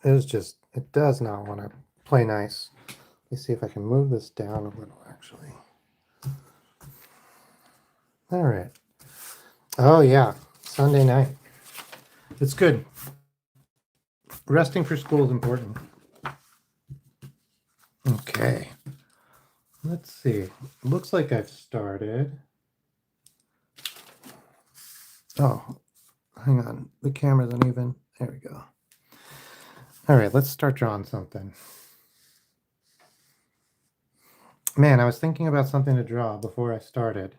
is just, it does not want to play nice. Let me see if I can move this down a little, actually. All right. Oh, yeah. Sunday night. It's good. Resting for school is important. Okay. Let's see. Looks like I've started. Oh, hang on. The camera's uneven. There we go. All right, let's start drawing something. Man, I was thinking about something to draw before I started.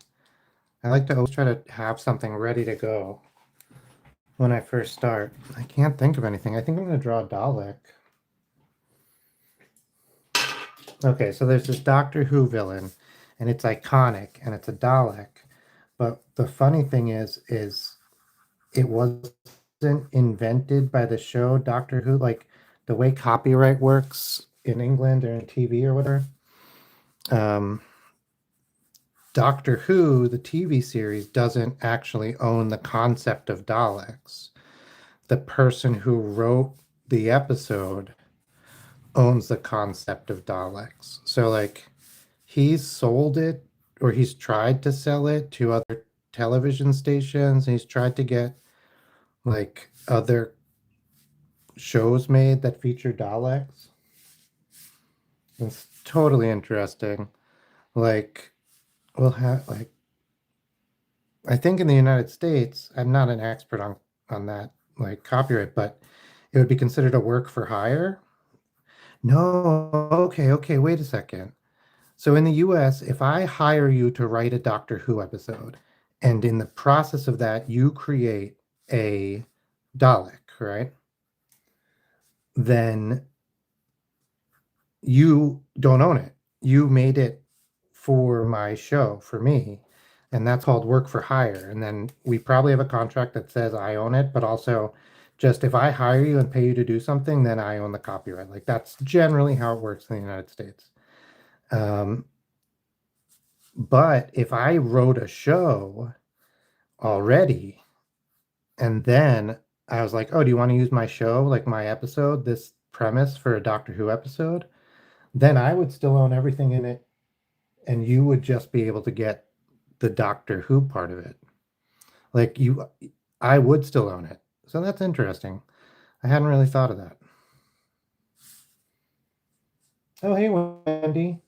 I like to always try to have something ready to go when I first start. I can't think of anything. I think I'm going to draw a Dalek. Okay, so there's this Doctor Who villain, and it's iconic, and it's a Dalek. But the funny thing is it wasn't invented by the show Doctor Who. Like the way copyright works in England or in TV or whatever. Doctor Who, the TV series, doesn't actually own the concept of Daleks. The person who wrote the episode owns the concept of Daleks. So, like, he's sold it, or he's tried to sell it to other television stations. He's tried to get, like, other shows made that feature Daleks. It's totally interesting. Like, we'll have, like, I think in the United States, I'm not an expert on that, like, copyright, but it would be considered a work for hire. No, okay, wait a second. So in the US, if I hire you to write a Doctor Who episode, and in the process of that, you create a Dalek, right? Then you don't own it. You made it for my show, for me, and that's called work for hire. And then we probably have a contract that says I own it, but also just if I hire you and pay you to do something, then I own the copyright. Like that's generally how it works in the United States. But if I wrote a show already, and then I was like, oh, do you want to use my show, like my episode, this premise for a Doctor Who episode? Then I would still own everything in it, and you would just be able to get the Doctor Who part of it. Like I would still own it. So that's interesting. I hadn't really thought of that. Oh, hey, Wendy.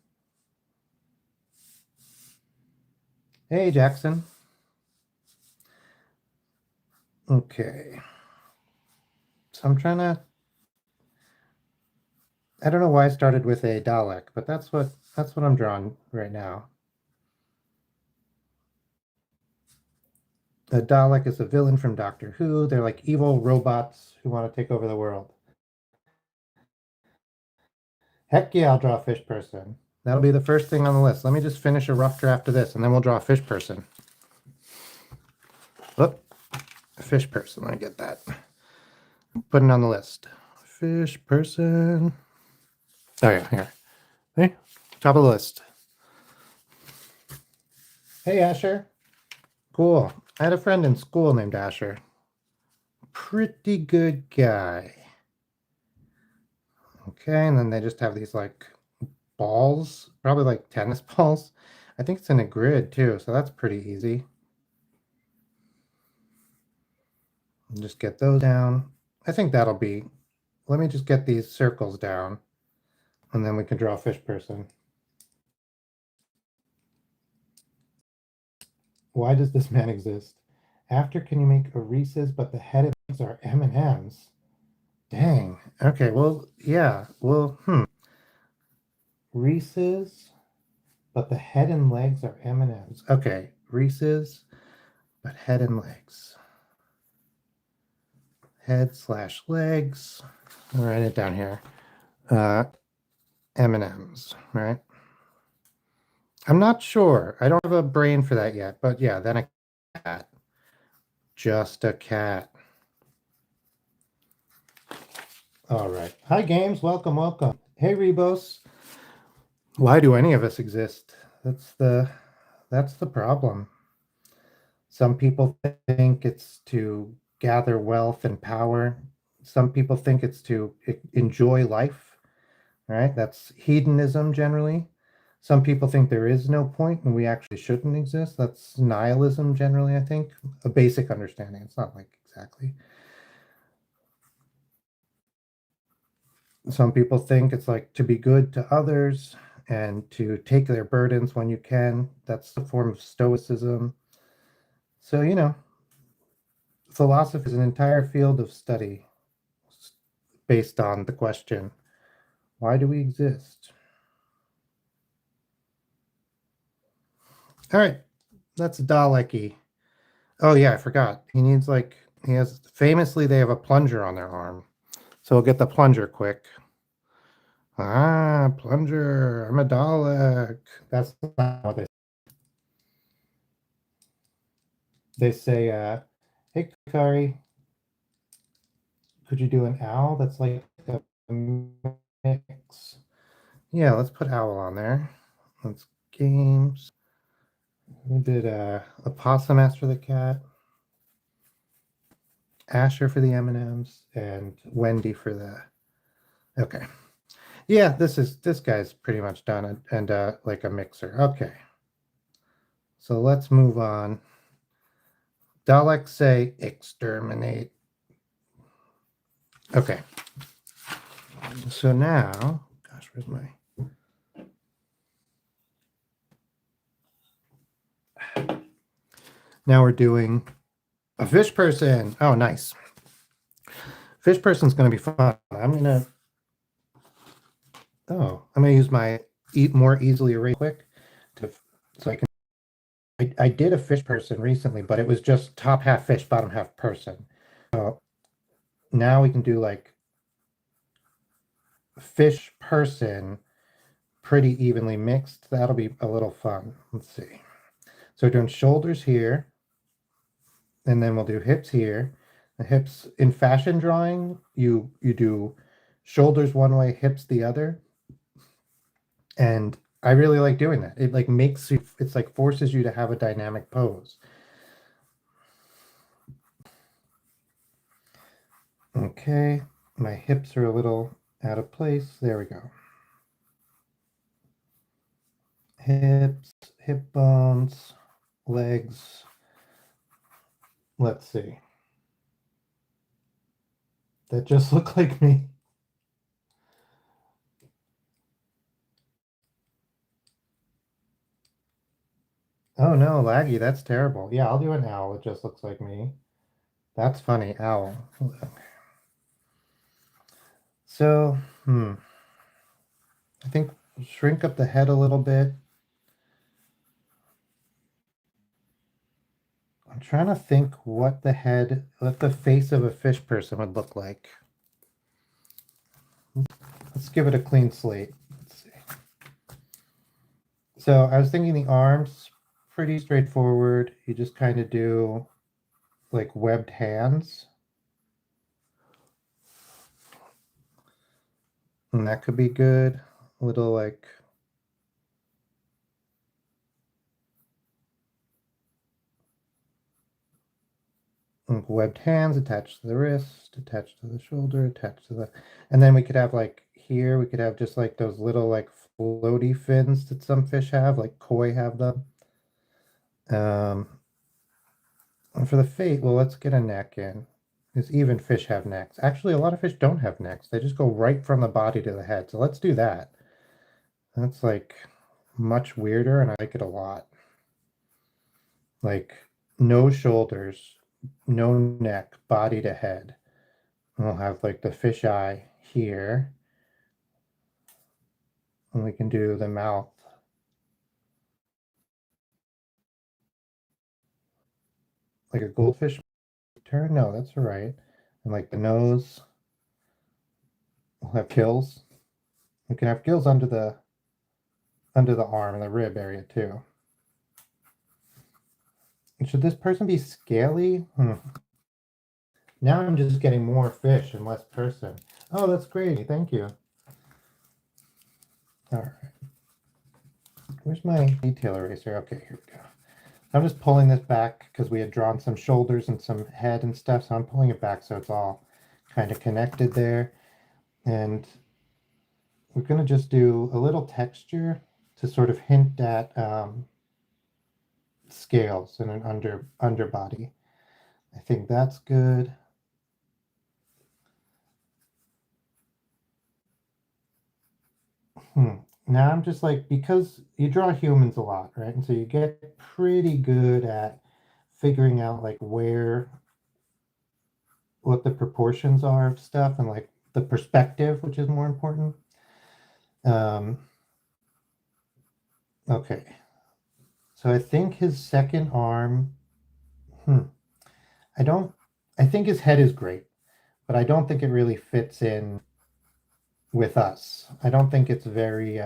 Hey, Jackson. Okay. So I'm trying to, I don't know why I started with a Dalek, but that's what I'm drawing right now. A Dalek is a villain from Doctor Who. They're like evil robots who want to take over the world. Heck yeah, I'll draw a fish person. That'll be the first thing on the list. Let me just finish a rough draft of this, and then we'll draw a fish person. Whoop, a fish person. Let me get that. Put it on the list. Fish person. Oh yeah, here. Hey, top of the list. Hey, Asher. Cool. I had a friend in school named Asher. Pretty good guy. Okay, and then they just have these like balls, probably like tennis balls. I think it's in a grid too, so that's pretty easy. And just get those down. I think that'll be, let me just get these circles down, and then we can draw a fish person. Why does this man exist? After can you make a Reese's, but the head and legs are M&Ms? Dang. Okay, well, yeah. Well, Reese's, but the head and legs are M&Ms. Okay, Reese's, but head and legs. Head slash legs. I'll write it down here. M&Ms, right? I'm not sure. I don't have a brain for that yet, but yeah, then a cat. Just a cat. All right. Hi, Games. Welcome, welcome. Hey, Rebos. Why do any of us exist? That's the problem. Some people think it's to gather wealth and power. Some people think it's to enjoy life, right? That's hedonism generally. Some people think there is no point and we actually shouldn't exist. That's nihilism generally, I think. A basic understanding. It's not like exactly. Some people think it's like to be good to others and to take their burdens when you can. That's a form of stoicism. So, philosophy is an entire field of study based on the question, why do we exist? All right, that's Daleki. Oh yeah, I forgot. He has famously they have a plunger on their arm. So we'll get the plunger quick. Ah, plunger. I'm a Dalek. That's not what they say. Hey, Kari, could you do an owl? That's like a mix. Yeah, let's put owl on there. Let's games. We did a possum asked for the cat, Asher for the M&Ms, and Wendy for the. Okay. Yeah, this guy's pretty much done and like a mixer. Okay. So let's move on. Daleks say exterminate. Okay. So now, gosh, where's my. Now we're doing a fish person. Oh, nice. Fish person's going to be fun. I'm going to use my more easily erase quick to so I can. I did a fish person recently, but it was just top half fish, bottom half person. So now we can do like fish person pretty evenly mixed. That'll be a little fun. Let's see. So we're doing shoulders here, and then we'll do hips here. The hips in fashion drawing, you do shoulders one way, hips the other. And I really like doing that. It like makes you, it's like forces you to have a dynamic pose. Okay, my hips are a little out of place. There we go. Hips, hip bones, legs. Let's see. That just looked like me. Oh no, laggy, that's terrible. Yeah, I'll do an owl. It just looks like me. That's funny, owl. So, I think shrink up the head a little bit. I'm trying to think what the face of a fish person would look like. Let's give it a clean slate. Let's see. So I was thinking the arms, pretty straightforward. You just kind of do like webbed hands. And that could be good. A little like webbed hands attached to the wrist, attached to the shoulder, attached to the, and then we could have like here, we could have just like those little like floaty fins that some fish have, like koi have them. And for the fate, well, let's get a neck in. Because even fish have necks. Actually, a lot of fish don't have necks. They just go right from the body to the head. So let's do that. That's like much weirder, and I like it a lot. Like no shoulders, no neck, body to head. And we'll have like the fish eye here. And we can do the mouth. Like a goldfish turn? No, that's all right. And like the nose, we'll have gills. We can have gills under the arm and the rib area too. Should this person be scaly? Now I'm just getting more fish and less person. Oh, that's great. Thank you. All right. Where's my detail eraser? Okay, here we go. I'm just pulling this back because we had drawn some shoulders and some head and stuff, so I'm pulling it back so it's all kind of connected there. And we're going to just do a little texture to sort of hint at scales and an underbody. I think that's good. Now I'm just like, because you draw humans a lot, right? And so you get pretty good at figuring out like what the proportions are of stuff and like the perspective, which is more important. Um, okay. So I think his second arm, hmm, I don't, I think his head is great, but I don't think it really fits in with us. I don't think it's very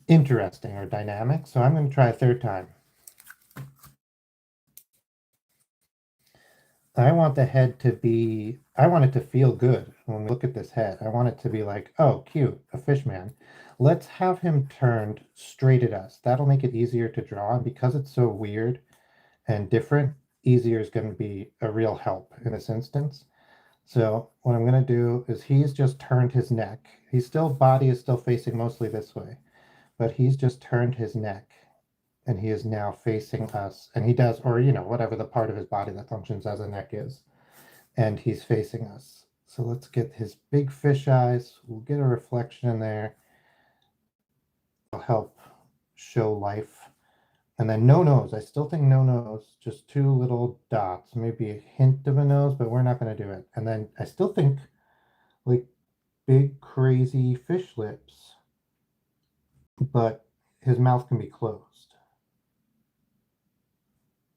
interesting or dynamic. So I'm going to try a third time. I want the head to be, I want it to feel good when we look at this head. I want it to be like, oh, cute, a fish man. Let's have him turned straight at us. That'll make it easier to draw. And because it's so weird and different, easier is going to be a real help in this instance. So what I'm going to do is he's just turned his neck. Body is still facing mostly this way, but he's just turned his neck and he is now facing us. And he does, or, whatever the part of his body that functions as a neck is. And he's facing us. So let's get his big fish eyes. We'll get a reflection in there. It'll help show life. And then no nose. I still think no nose. Just two little dots. Maybe a hint of a nose, but we're not going to do it. And then I still think like big, crazy fish lips. But his mouth can be closed.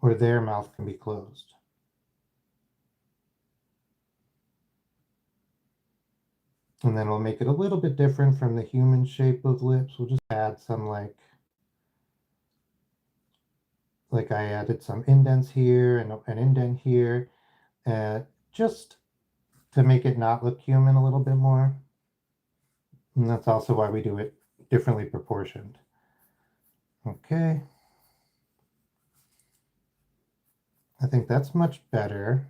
Or their mouth can be closed. And then we'll make it a little bit different from the human shape of lips. We'll just add some like I added some indents here and an indent here, just to make it not look human a little bit more. And that's also why we do it differently proportioned. Okay. I think that's much better.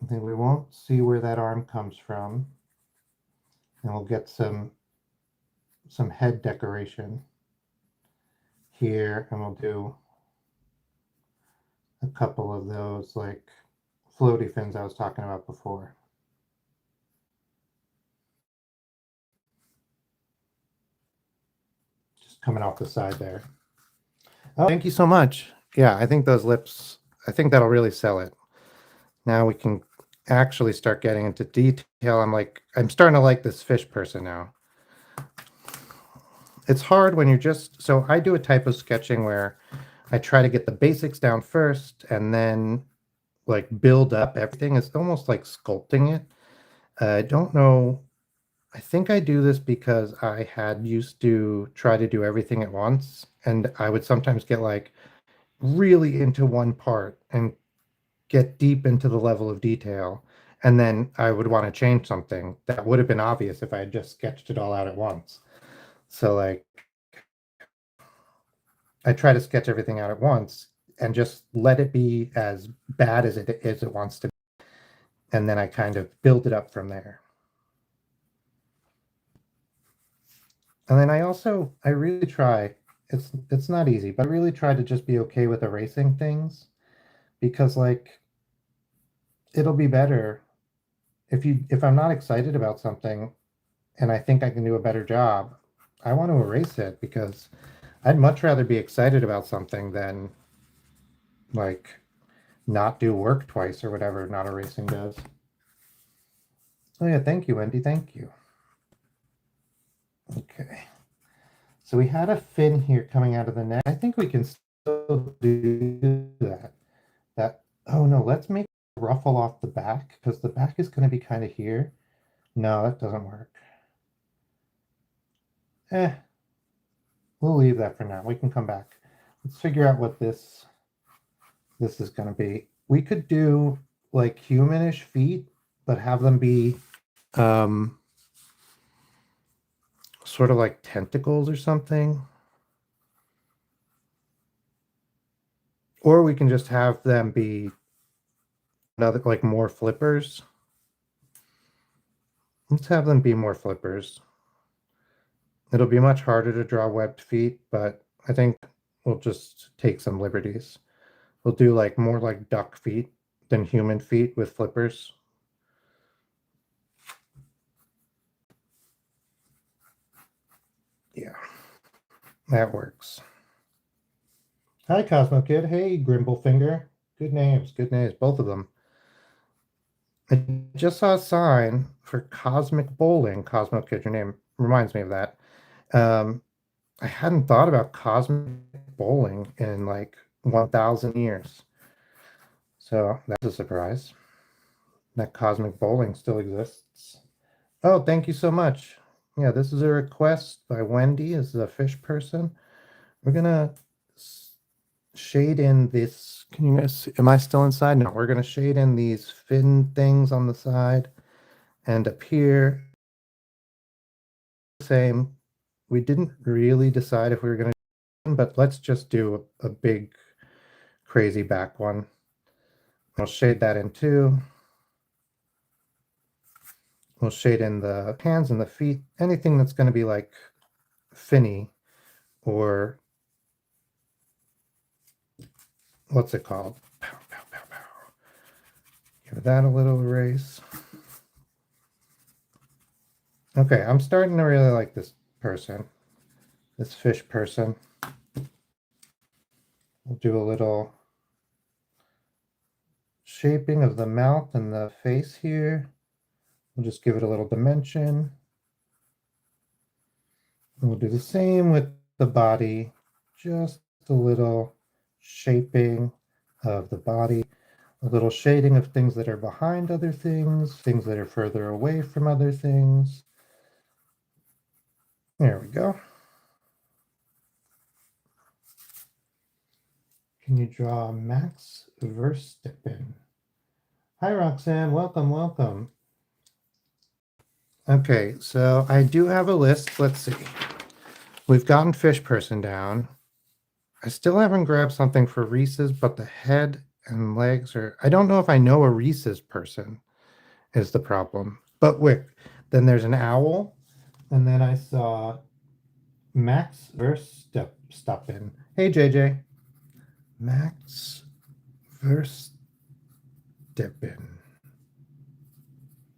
I think we won't see where that arm comes from. And we'll get some head decoration here, and we'll do a couple of those like floaty fins I was talking about before. Just coming off the side there. Oh, thank you so much. Yeah, I think those lips, I think that'll really sell it. Now we can actually start getting into detail. I'm starting to like this fish person now. It's hard when so I do a type of sketching where I try to get the basics down first and then like build up everything. It's almost like sculpting it. I don't know. I think I do this because I had used to try to do everything at once, and I would sometimes get like really into one part and get deep into the level of detail, and then I would want to change something that would have been obvious if I had just sketched it all out at once. So like I try to sketch everything out at once and just let it be as bad as it wants to be. And then I kind of build it up from there. And then I really try, it's not easy, but I really try to just be okay with erasing things, because like it'll be better if I'm not excited about something and I think I can do a better job, I want to erase it, because I'd much rather be excited about something than like not do work twice or whatever not erasing does. Oh yeah, thank you, Wendy. Thank you. Okay. So we had a fin here coming out of the neck. I think we can still do that. Oh no, let's make a ruffle off the back, because the back is going to be kind of here. No, that doesn't work. We'll leave that for now. We can come back. Let's figure out what this is going to be. We could do like humanish feet, but have them be sort of like tentacles or something. Or we can just have them be another, like more flippers. Let's have them be more flippers. It'll be much harder to draw webbed feet, but I think we'll just take some liberties. We'll do like more like duck feet than human feet with flippers. Yeah, that works. Hi, Cosmo Kid. Hey, Grimblefinger. Good names, both of them. I just saw a sign for Cosmic Bowling. Cosmo Kid, your name reminds me of that. Um, I hadn't thought about Cosmic Bowling in like 1,000 years. So that's a surprise that Cosmic Bowling still exists. Oh, thank you so much. Yeah, this is a request by Wendy as a fish person. We're gonna shade in this. Can you guys see? Am I still inside? No, we're gonna shade in these fin things on the side and up here. Same. We didn't really decide if we were gonna, but let's just do a big crazy back one. I'll shade that in too. We'll shade in the hands and the feet, anything that's going to be like finny or what's it called? Pow, pow, pow, pow. Give that a little erase. Okay, I'm starting to really like this person, this fish person. We'll do a little shaping of the mouth and the face here. We'll just give it a little dimension. And we'll do the same with the body, just a little shaping of the body, a little shading of things that are behind other things that are further away from other things. There we go. Can you draw Max Verstappen? Hi, Roxanne. Welcome, welcome. Okay, so I do have a list. Let's see. We've gotten Fish Person down. I still haven't grabbed something for Reese's, but the head and legs are... I don't know if I know a Reese's person is the problem. But wait, then there's an owl. And then I saw Max Verstappen. Hey, JJ. Max Verstappen.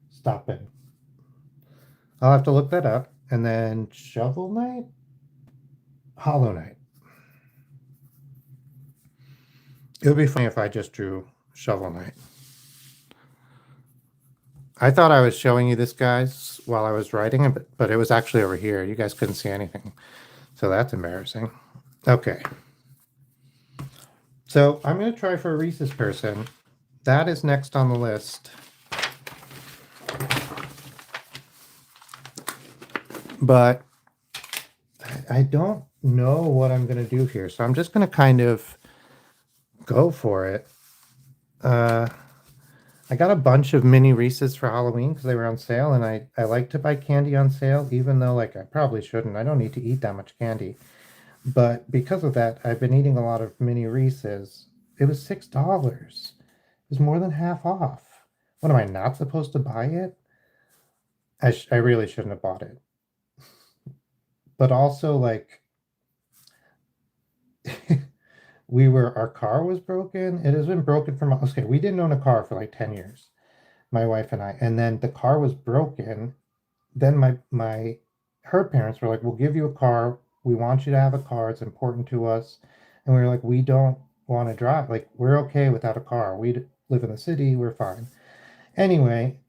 Stoppin'. I'll have to look that up. And then Shovel Knight? Hollow Knight. It would be funny if I just drew Shovel Knight. I thought I was showing you this, guys, while I was writing it, but it was actually over here. You guys couldn't see anything. So that's embarrassing. Okay. So I'm going to try for a Reese's person. That is next on the list. But I don't know what I'm going to do here. So I'm just going to kind of go for it. I got a bunch of mini Reese's for Halloween because they were on sale, and I like to buy candy on sale, even though like I probably shouldn't. I don't need to eat that much candy. But because of that, I've been eating a lot of mini Reese's. It was $6. It was more than half off. What am I not supposed to buy it? I really shouldn't have bought it. But also like our car was broken. It has been broken for okay, we didn't own a car for like 10 years, my wife and I. And then the car was broken. Then her parents were like, we'll give you a car. We want you to have a car. It's important to us. And we were like, we don't want to drive. Like, we're okay without a car. We live in the city. We're fine. Anyway,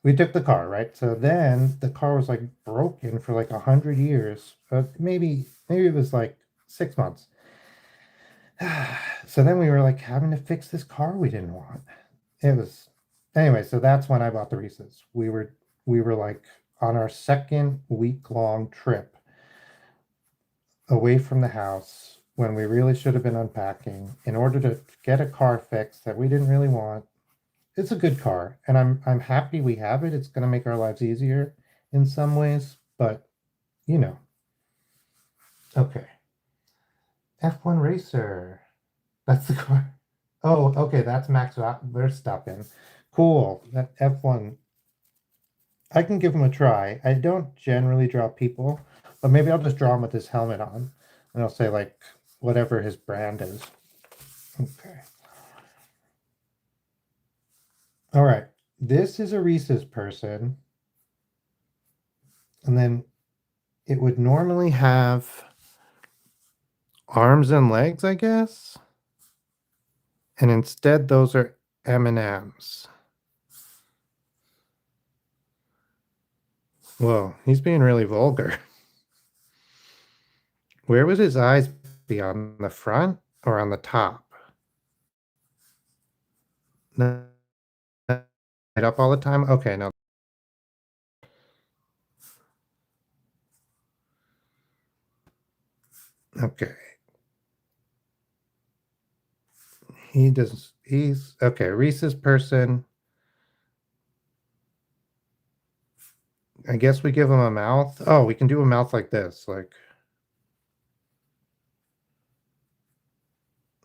we took the car, right? So then the car was like broken for like 100 years. Maybe it was like 6 months. So then we were like having to fix this car we didn't want. It was anyway, so that's when I bought the Reese's. We were like on our second week-long trip away from the house when we really should have been unpacking in order to get a car fixed that we didn't really want. It's a good car, and I'm happy we have it. It's going to make our lives easier in some ways, but you know. Okay. F1 Racer. That's the car. Oh, okay, that's Max Verstappen. Cool. That F1. I can give him a try. I don't generally draw people, but maybe I'll just draw him with his helmet on. And I'll say like whatever his brand is. Okay. All right. This is a Reese's person. And then it would normally have arms and legs, I guess. And instead those are M&Ms. Whoa, he's being really vulgar. Where would his eyes be, on the front or on the top? No, right up all the time? Okay, no. Okay. He's okay. Reese's person. I guess we give him a mouth. Oh, we can do a mouth like this. Like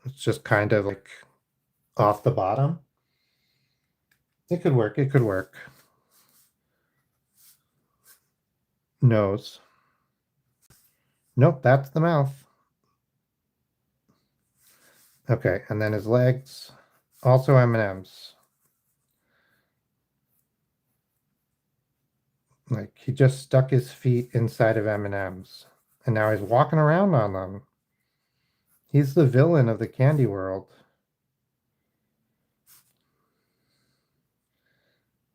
it's just kind of like off the bottom. It could work. It could work. Nose. Nope, that's the mouth. Okay, and then his legs, also M&Ms. Like he just stuck his feet inside of M&Ms, and now he's walking around on them. He's the villain of the candy world.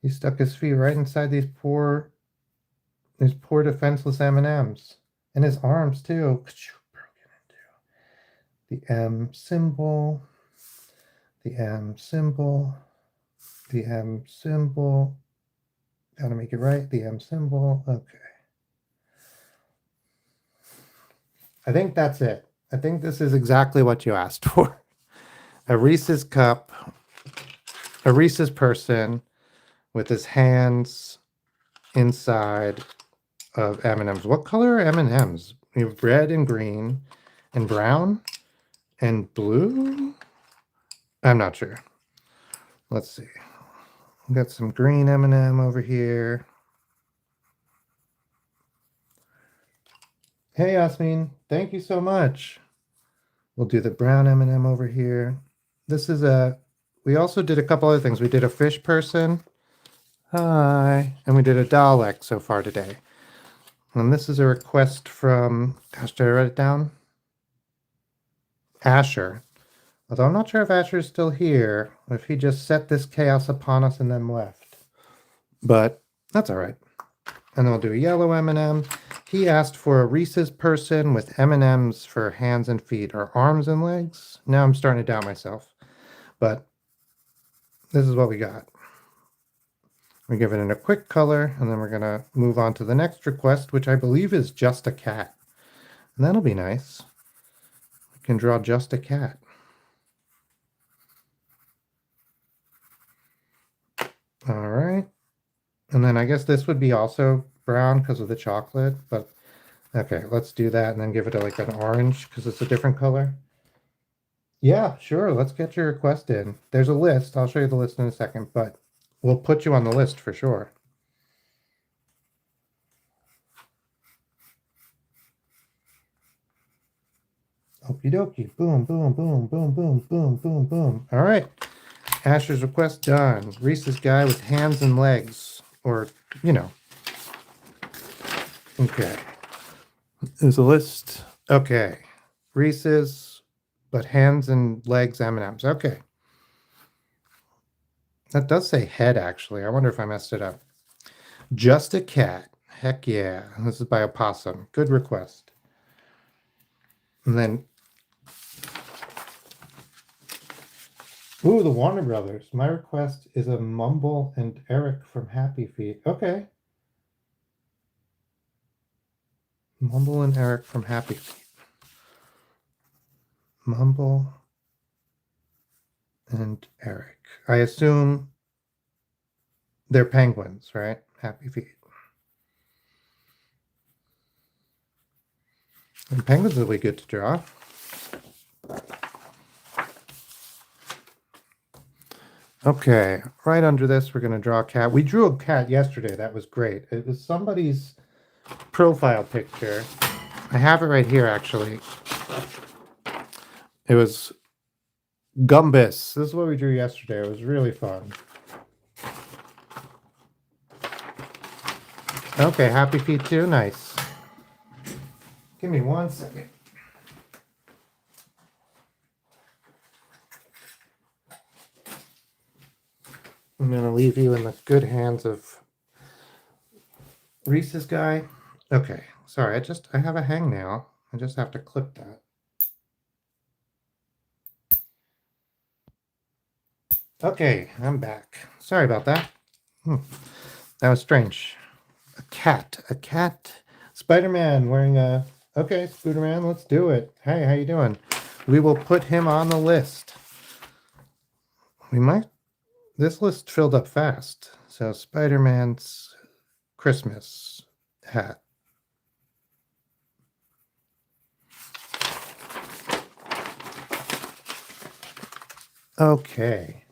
He stuck his feet right inside these poor defenseless M&Ms, and his arms too. The M symbol, the M symbol, the M symbol. Gotta make it right. The M symbol. Okay. I think that's it. I think this is exactly what you asked for. A Reese's cup, a Reese's person with his hands inside of M&Ms. What color are M&Ms? We have red and green and brown and blue? I'm not sure. Let's see. We got some green M&M over here. Hey, Yasmin. Thank you so much. We'll do the brown M&M over here. This is we also did a couple other things. We did a fish person. Hi. And we did a Dalek so far today. And this is a request from, gosh, did I write it down? Asher. Although I'm not sure if Asher is still here, or if he just set this chaos upon us and then left. But that's all right. And then we'll do a yellow M&M. He asked for a Reese's person with M&Ms for hands and feet, or arms and legs. Now I'm starting to doubt myself. But this is what we got. We give it in a quick color, and then we're going to move on to the next request, which I believe is just a cat. And that'll be nice. We can draw just a cat. All right. And then I guess this would be also brown because of the chocolate, but okay, let's do that and then give it like an orange because it's a different color. Yeah, sure. Let's get your request in. There's a list. I'll show you the list in a second, but we'll put you on the list for sure. Okie dokie. Boom, boom, boom, boom, boom, boom, boom, boom. All right. Asher's request done. Reese's guy with hands and legs, or, you know. Okay. There's a list. Okay. Reese's, but hands and legs M&Ms. Okay. That does say head, actually. I wonder if I messed it up. Just a cat. Heck yeah. This is by a possum. Good request. And then, ooh, the Warner Brothers. My request is a Mumble and Eric from Happy Feet. Okay. Mumble and Eric from Happy Feet. Mumble and Eric. I assume they're penguins, right? Happy Feet. And penguins will be good to draw. Okay, right under this, we're going to draw a cat. We drew a cat yesterday. That was great. It was somebody's profile picture. I have it right here, actually. It was Gumbus. This is what we drew yesterday. It was really fun. Okay, happy feet too. Nice. Give me 1 second. I'm going to leave you in the good hands of Reese's guy. Okay, sorry. I have a hangnail. I just have to clip that. Okay, I'm back. Sorry about that. That was strange. A cat. Spider-Man wearing a... Okay, Spider-Man, let's do it. Hey, how you doing? We will put him on the list. We might... This list filled up fast. So Spider-Man's Christmas hat. Okay.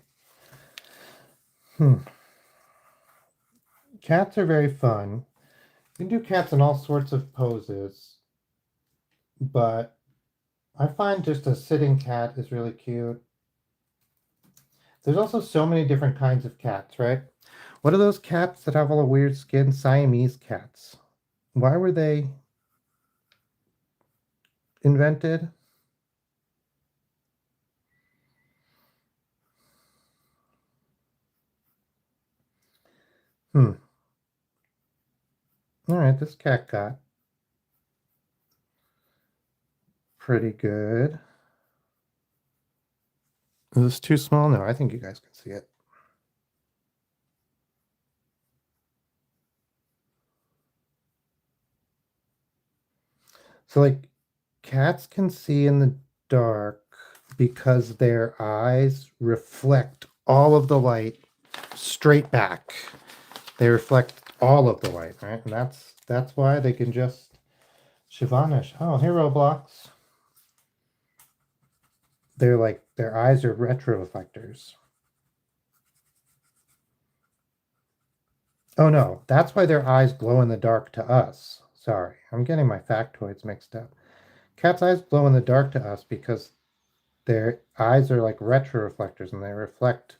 Cats are very fun. You can do cats in all sorts of poses, but I find just a sitting cat is really cute. There's also so many different kinds of cats, right? What are those cats that have all the weird skin? Siamese cats. Why were they invented? All right, this cat got pretty good. Is this too small? No, I think you guys can see it. So, like, cats can see in the dark because their eyes reflect all of the light straight back. They reflect all of the light, right? And that's why they can just Shivanish. Oh, hey Roblox. They're like their eyes are retroreflectors. Oh no, that's why their eyes glow in the dark to us. Sorry, I'm getting my factoids mixed up. Cat's eyes glow in the dark to us because their eyes are like retroreflectors and they reflect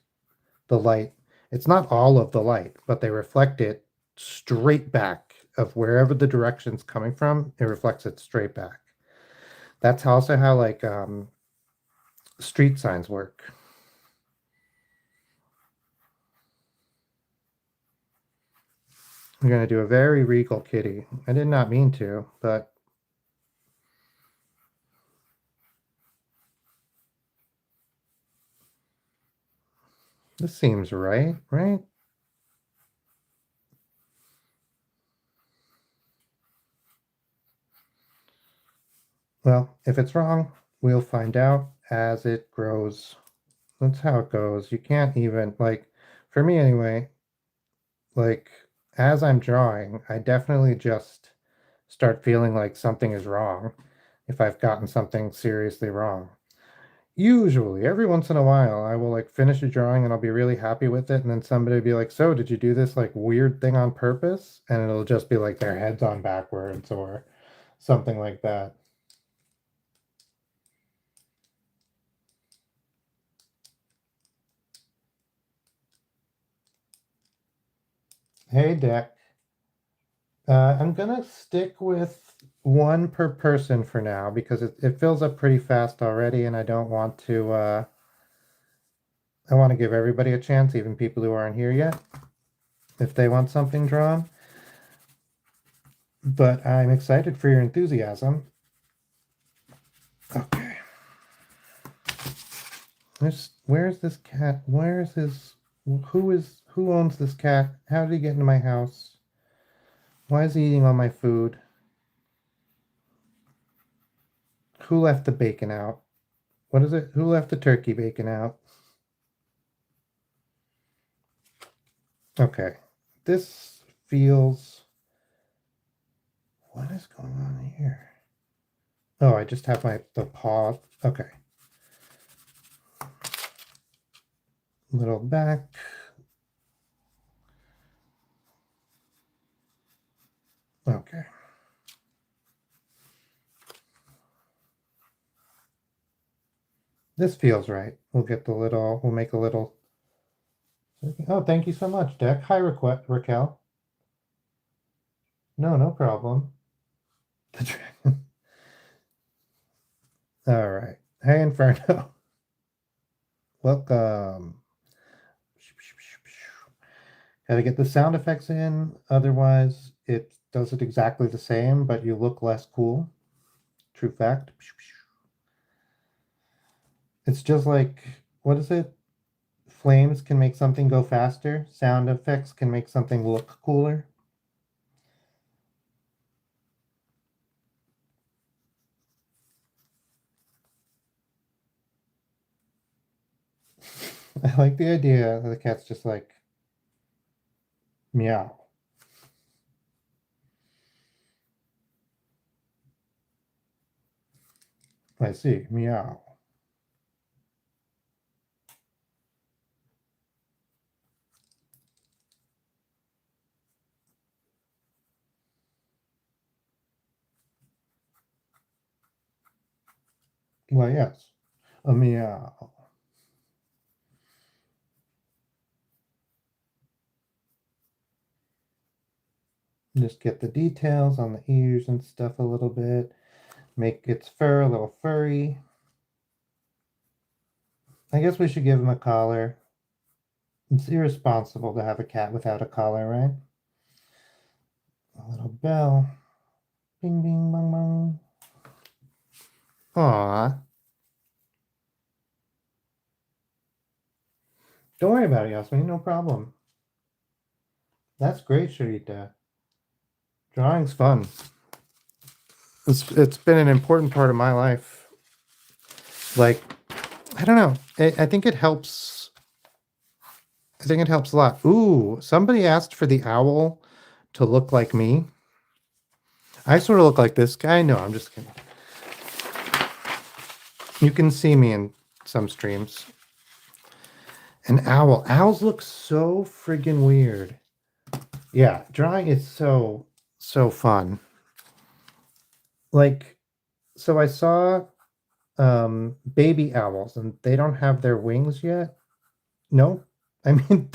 the light. It's not all of the light, but they reflect it straight back of wherever the direction's coming from. It reflects it straight back. That's also how like street signs work. I'm going to do a very regal kitty. I did not mean to, but this seems right, right? Well, if it's wrong, we'll find out as it grows. That's how it goes. You can't even, like, for me anyway, like, as I'm drawing, I definitely just start feeling like something is wrong if I've gotten something seriously wrong. Usually, every once in a while, I will like finish a drawing and I'll be really happy with it, and then somebody will be like, "So, did you do this like weird thing on purpose?" And it'll just be like their head's on backwards or something like that. Hey, Deck. I'm gonna stick with one per person for now because it fills up pretty fast already, and I don't want to. I want to give everybody a chance, even people who aren't here yet, if they want something drawn. But I'm excited for your enthusiasm. Okay. Where's this cat? Where is his? Who owns this cat? How did he get into my house? Why is he eating all my food? Who left the bacon out? What is it? Who left the turkey bacon out? Okay. This feels... What is going on here? Oh, I just have the paw. Okay. Little back. Okay. This feels right. We'll get the little, we'll make a little. Oh, thank you so much, Deck. Hi, Raquel. No, no problem. The dragon. All right. Hey, Inferno. Welcome. Gotta get the sound effects in, otherwise it does it exactly the same, but you look less cool. True fact. It's just like, what is it? Flames can make something go faster. Sound effects can make something look cooler. I like the idea that the cat's just like, meow. I see, meow. Why, yes, a meow. Just get the details on the ears and stuff a little bit. Make its fur a little furry. I guess we should give him a collar. It's irresponsible to have a cat without a collar, right? A little bell. Bing, bing, bong, bong. Aw. Don't worry about it, Yasmin. No problem. That's great, Sharita. Drawing's fun. It's been an important part of my life. Like, I don't know. I think it helps. I think it helps a lot. Ooh, somebody asked for the owl to look like me. I sort of look like this guy. No, I'm just kidding. You can see me in some streams. An owl. Owls look so friggin' weird. Yeah, drawing is so, so fun. Like, so I saw baby owls and they don't have their wings yet. No, I mean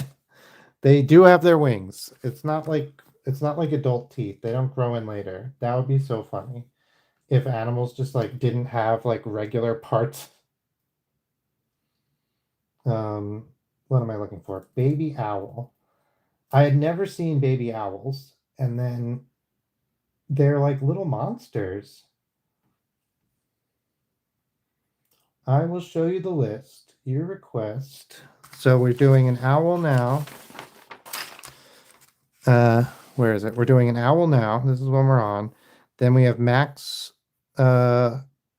they do have their wings. It's not like adult teeth. They don't grow in later. That would be so funny if animals just like didn't have like regular parts. What am I looking for? Baby owl. I had never seen baby owls, and then they're like little monsters. I will show you the list. Your request. So we're doing an owl now. Where is it? We're doing an owl now. This is when we're on. Then we have Max Verstappen.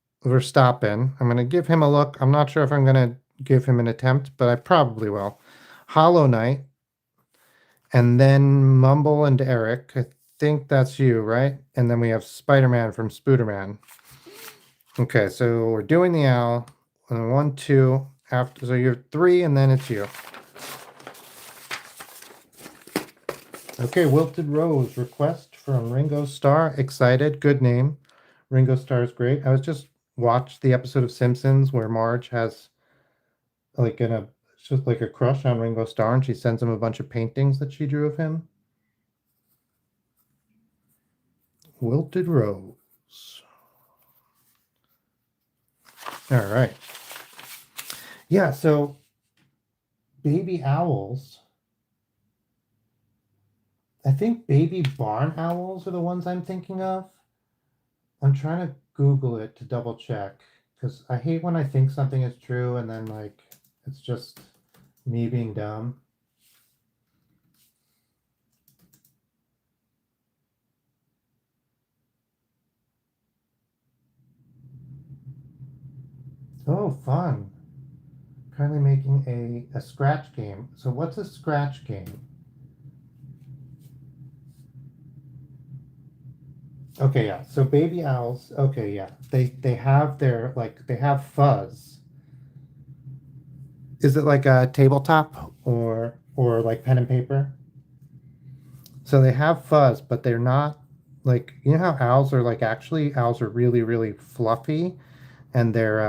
I'm going to give him a look. I'm not sure if I'm going to give him an attempt, but I probably will. Hollow Knight. And then Mumble and Eric. I think that's you, right? And then we have Spider-Man from Spooderman. Okay, so we're doing the owl. And 1, 2. After, so you're 3, and then it's you. Okay, Wilted Rose request from Ringo Starr. Excited, good name. Ringo Starr is great. I was just watched the episode of Simpsons where Marge has like it's just like a crush on Ringo Starr, and she sends him a bunch of paintings that she drew of him. Wilted Rose. All right. Yeah, so baby owls. I think baby barn owls are the ones I'm thinking of. I'm trying to Google it to double check because I hate when I think something is true and then like it's just me being dumb. Oh, fun. Currently making a scratch game. So what's a scratch game? Okay, yeah. So baby owls, okay, yeah. They have their like they have fuzz. Is it like a tabletop or like pen and paper? So they have fuzz, but they're not like, you know how owls are like, actually owls are really, really fluffy, and they're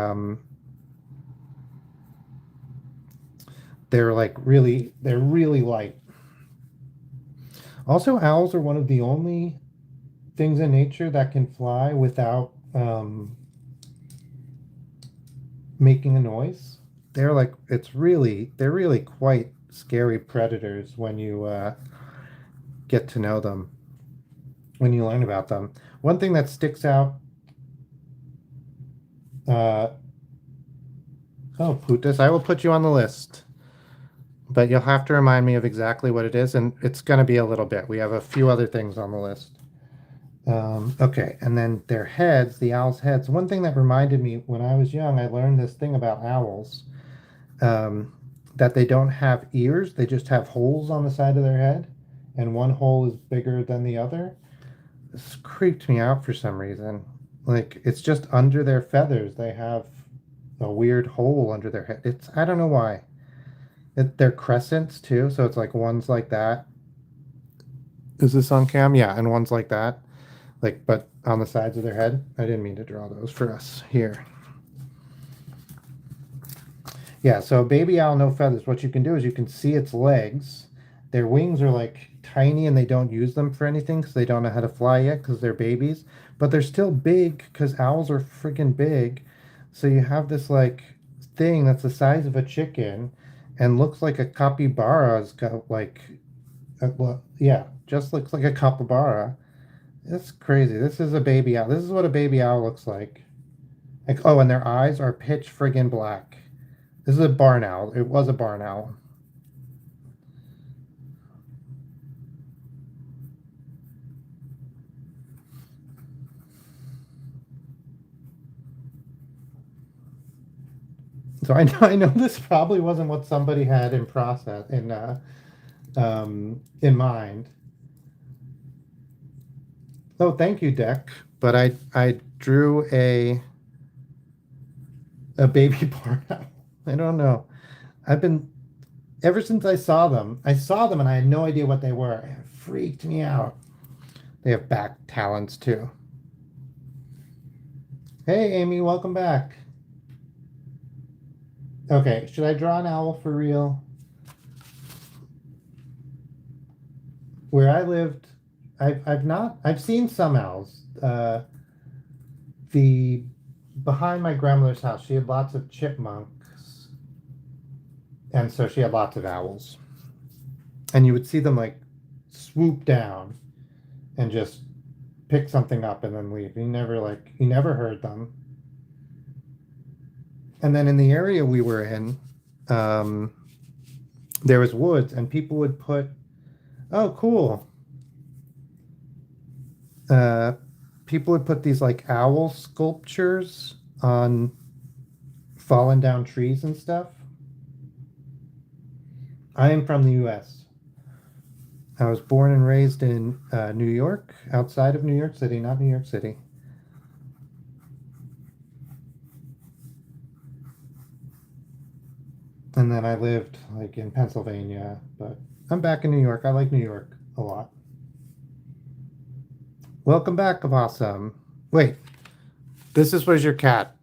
like really, they're really light. Also, owls are one of the only things in nature that can fly without making a noise. They're like, they're really quite scary predators when you get to know them, when you learn about them. One thing that sticks out, uh, oh, Putus, I will put you on the list, but you'll have to remind me of exactly what it is, and it's going to be a little bit. We have a few other things on the list. Okay, and then their heads, the owls' heads. One thing that reminded me when I was young, I learned this thing about owls, um, that they don't have ears, they just have holes on the side of their head, and one hole is bigger than the other. This creeped me out for some reason. Like, it's just under their feathers, they have a weird hole under their head. I don't know why. They're crescents too, so it's like one's like that. Is this on cam? Yeah, and one's like that. Like, but on the sides of their head. I didn't mean to draw those for us here. Yeah, so baby owl, no feathers. What you can do is you can see its legs. Their wings are like tiny and they don't use them for anything because they don't know how to fly yet because they're babies. But they're still big because owls are freaking big. So you have this like thing that's the size of a chicken and looks like a capybara's got like, well, yeah, just looks like a capybara. It's crazy. This is a baby owl. This is what a baby owl looks like. Like, oh, and their eyes are pitch friggin' black. This is a barn owl. It was a barn owl. So I know this probably wasn't what somebody had in mind. Oh, thank you, Deck. But I drew a baby barn owl. I don't know. I've been ever since I saw them. I saw them and I had no idea what they were. It freaked me out. They have back talons too. Hey, Amy, welcome back. Okay, should I draw an owl for real? Where I lived, I've seen some owls. The behind my grandmother's house, she had lots of chipmunks, and so she had lots of owls. And you would see them like swoop down and just pick something up and then leave. You never heard them. And then in the area we were in, um, there was woods, and people would put, oh, cool. Uh, People would put these like owl sculptures on fallen down trees and stuff. I am from the US. I was born and raised in New York, outside of New York City, not New York City. And then I lived like in Pennsylvania, but I'm back in New York. I like New York a lot. Welcome back, Awesome. Wait, was your cat.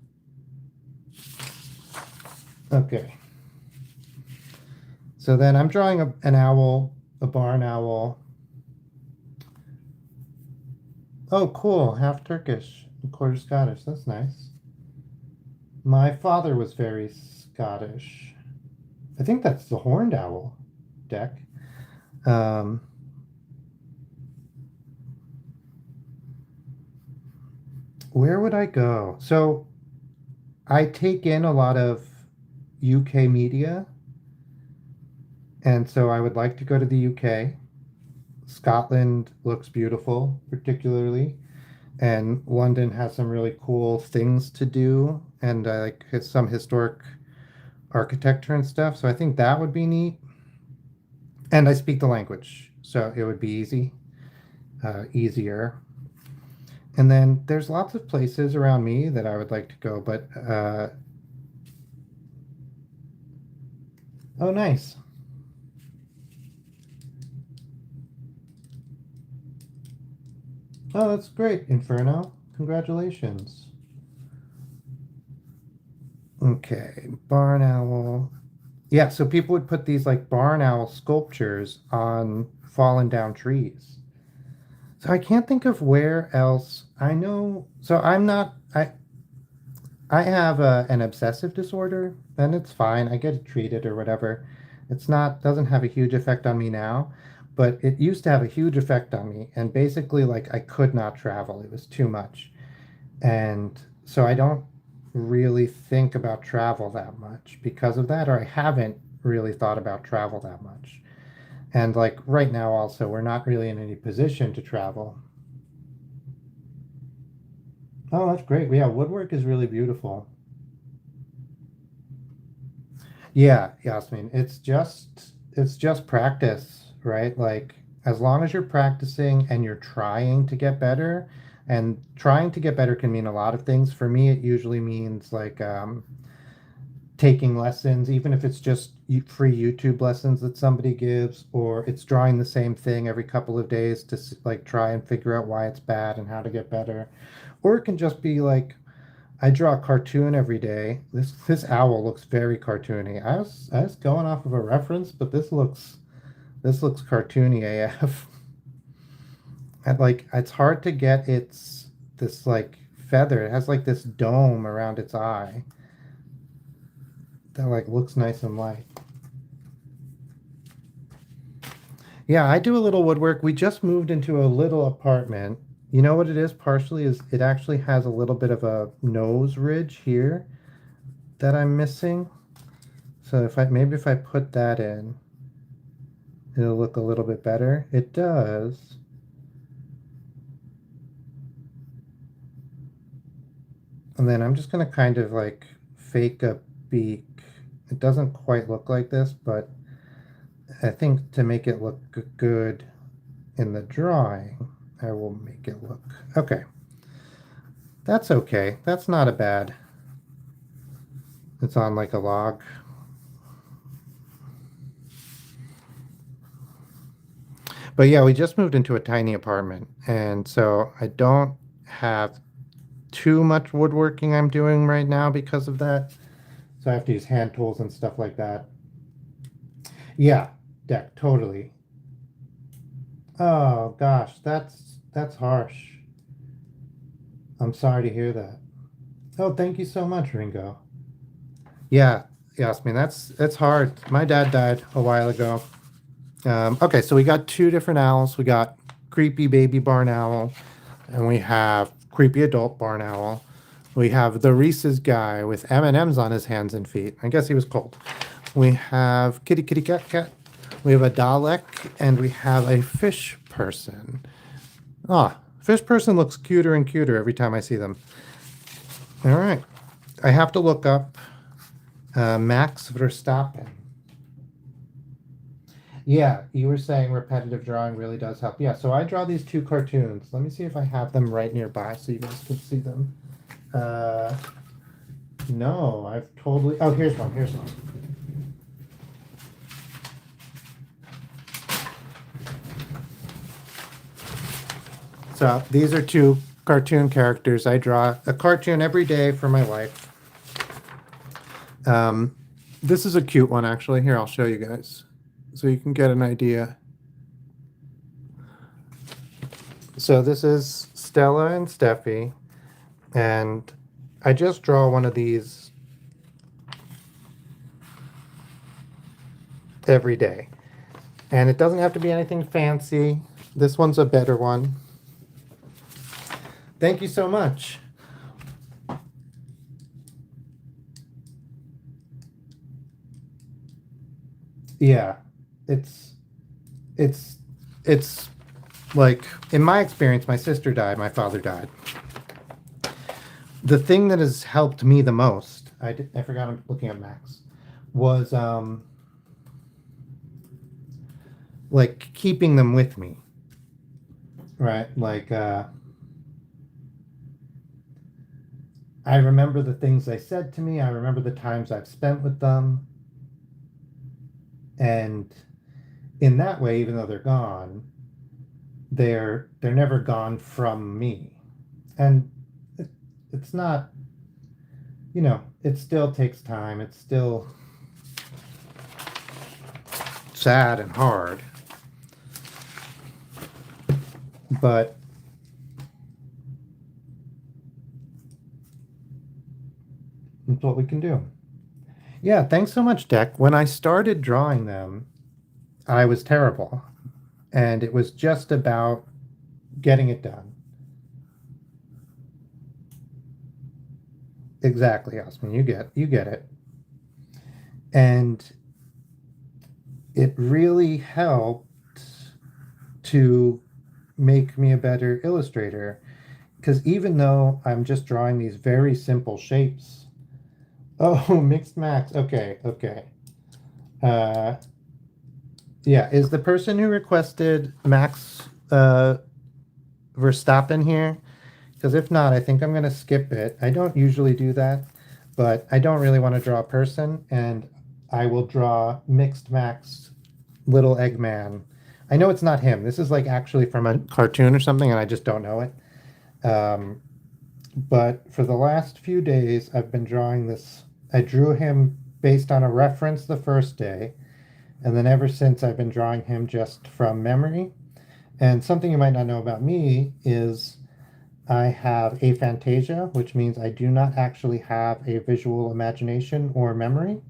Okay. So then I'm drawing an owl, a barn owl. Oh, cool. Half Turkish, a quarter Scottish. That's nice. My father was very Scottish. I think that's the horned owl deck. Um, where would I go? So I take in a lot of UK media, and so I would like to go to the UK. Scotland looks beautiful, particularly, and London has some really cool things to do, and I like some historic architecture and stuff. So I think that would be neat. And I speak the language, so it would be easier. And then there's lots of places around me that I would like to go, but Oh, nice. Oh, that's great, Inferno. Congratulations. Okay, barn owl. Yeah, so people would put these like barn owl sculptures on fallen down trees. So I can't think of where else I know. So I have an obsessive disorder, and it's fine. I get it treated or whatever. It's not doesn't have a huge effect on me now, but it used to have a huge effect on me. And basically, like I could not travel. It was too much. And so I don't really think about travel that much because of that, or I haven't really thought about travel that much. And like right now, also, we're not really in any position to travel. Oh, that's great. Yeah, woodwork is really beautiful. Yeah, Yasmin, it's just practice, right? Like as long as you're practicing and you're trying to get better, and trying to get better can mean a lot of things. For me, it usually means like taking lessons, even if it's just free YouTube lessons that somebody gives, or it's drawing the same thing every couple of days to like try and figure out why it's bad and how to get better. Or it can just be like I draw a cartoon every day. This owl looks very cartoony. I was going off of a reference, but this looks cartoony AF. And like it's hard to get its this like feather. It has like this dome around its eye that like looks nice and light. Yeah, I do a little woodwork. We just moved into a little apartment. You know what it is? Partially is it actually has a little bit of a nose ridge here that I'm missing. So if I put that in, it'll look a little bit better. It does. And then I'm just gonna kind of like fake a beak. It doesn't quite look like this, but I think to make it look good in the drawing, I will make it look. Okay, that's okay. That's not a bad. It's on like a log. But yeah, we just moved into a tiny apartment, and so I don't have too much woodworking I'm doing right now because of that. So I have to use hand tools and stuff like that. Yeah, deck, totally. Oh gosh, that's harsh. I'm sorry to hear that. Oh, thank you so much, Ringo. Yeah, Yasmin, that's hard. My dad died a while ago. Okay, so we got two different owls. We got creepy baby barn owl, and we have creepy adult barn owl. We have the Reese's guy with M&Ms on his hands and feet. I guess he was cold. We have kitty kitty cat cat. We have a Dalek, and we have a fish person. Ah, fish person looks cuter and cuter every time I see them. All right. I have to look up Max Verstappen. Yeah, you were saying repetitive drawing really does help. Yeah, so I draw these two cartoons. Let me see if I have them right nearby so you guys can see them. Uh, no, I've totally. Oh, here's one. Here's one. So these are two cartoon characters. I draw a cartoon every day for my life. Um, this is a cute one, actually. Here, I'll show you guys so you can get an idea. So this is Stella and Steffi, and I just draw one of these every day. And it doesn't have to be anything fancy. This one's a better one. Thank you so much. Yeah, it's it's it's like in my experience, my sister died, my father died. The thing that has helped me the most, I forgot I'm looking at Max, was like keeping them with me, right? Like I remember the things they said to me. I remember the times I've spent with them. And in that way, even though they're gone, they're never gone from me. And it, it's not, it still takes time. It's still sad and hard, but it's what we can do. Yeah, thanks so much, Deck. When I started drawing them, I was terrible, and it was just about getting it done. Exactly, Osman. You get it. And it really helped to make me a better illustrator because even though I'm just drawing these very simple shapes. Oh, mixed max. Okay, okay. Uh, yeah, is the person who requested Max Verstappen here? Because if not, I think I'm going to skip it. I don't usually do that, but I don't really want to draw a person, and I will draw Mixed Max Little Eggman. I know it's not him. This is like actually from a cartoon or something, and I just don't know it. But for the last few days, I've been drawing this. I drew him based on a reference the first day, and then ever since I've been drawing him just from memory. And something you might not know about me is I have aphantasia, which means I do not actually have a visual imagination or memory.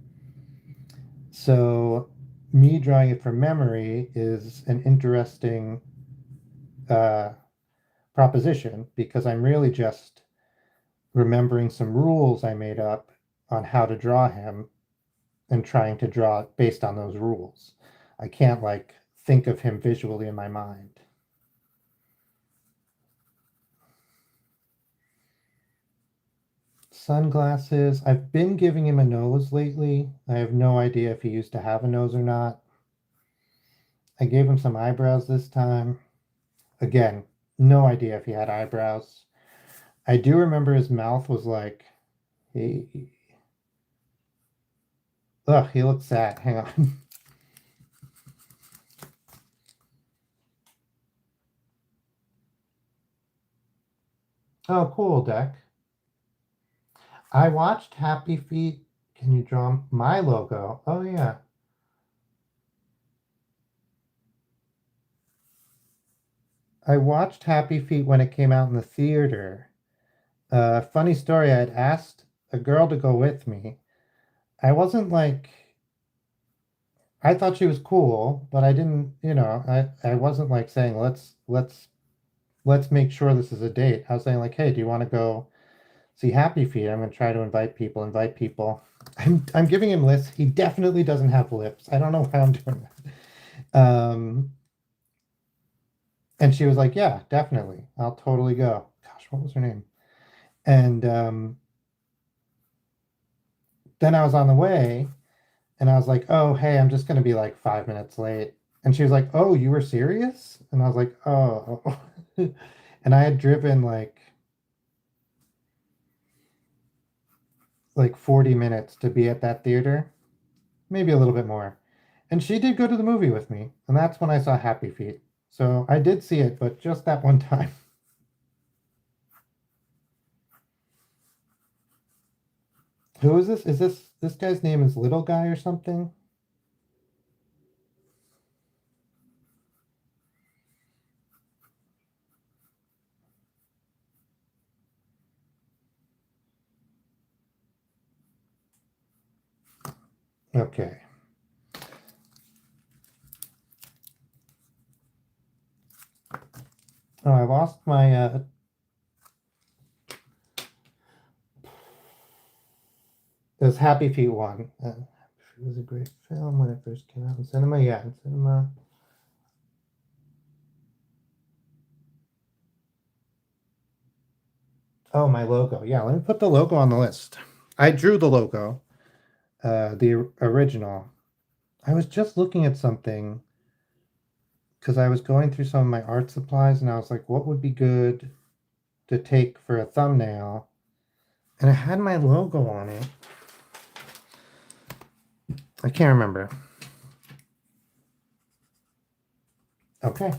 So me drawing it from memory is an interesting uh, proposition because I'm really just remembering some rules I made up on how to draw him and trying to draw it based on those rules. I can't like think of him visually in my mind. Sunglasses. I've been giving him a nose lately. I have no idea if he used to have a nose or not. I gave him some eyebrows this time. Again, no idea if he had eyebrows. I do remember his mouth was like, he, ugh, he looks sad. Hang on. Oh, cool, Deck. I watched Happy Feet. Can you draw my logo? Oh, yeah. I watched Happy Feet when it came out in the theater. Funny story, I had asked a girl to go with me. I wasn't like, I thought she was cool, but I didn't, I wasn't like saying, let's make sure this is a date. I was saying like, hey, do you want to go see Happy Feet? I'm going to try to invite people. I'm giving him lists. He definitely doesn't have lips. I don't know why I'm doing that. And she was like, yeah, definitely. I'll totally go. Gosh, what was her name? And then I was on the way and I was like, oh, hey, I'm just going to be like 5 minutes late. And she was like, oh, you were serious? And I was like, oh. And I had driven like 40 minutes to be at that theater, maybe a little bit more. And she did go to the movie with me. And that's when I saw Happy Feet. So I did see it, but just that one time. Who is this? Is this guy's name is Little Guy or something? Okay. Oh, I lost my it was Happy Feet 1. It was a great film when it first came out in cinema. Yeah, in cinema. Oh, my logo. Yeah, let me put the logo on the list. I drew the logo, the original. I was just looking at something because I was going through some of my art supplies and I was like, what would be good to take for a thumbnail? And it had my logo on it. I can't remember. Okay.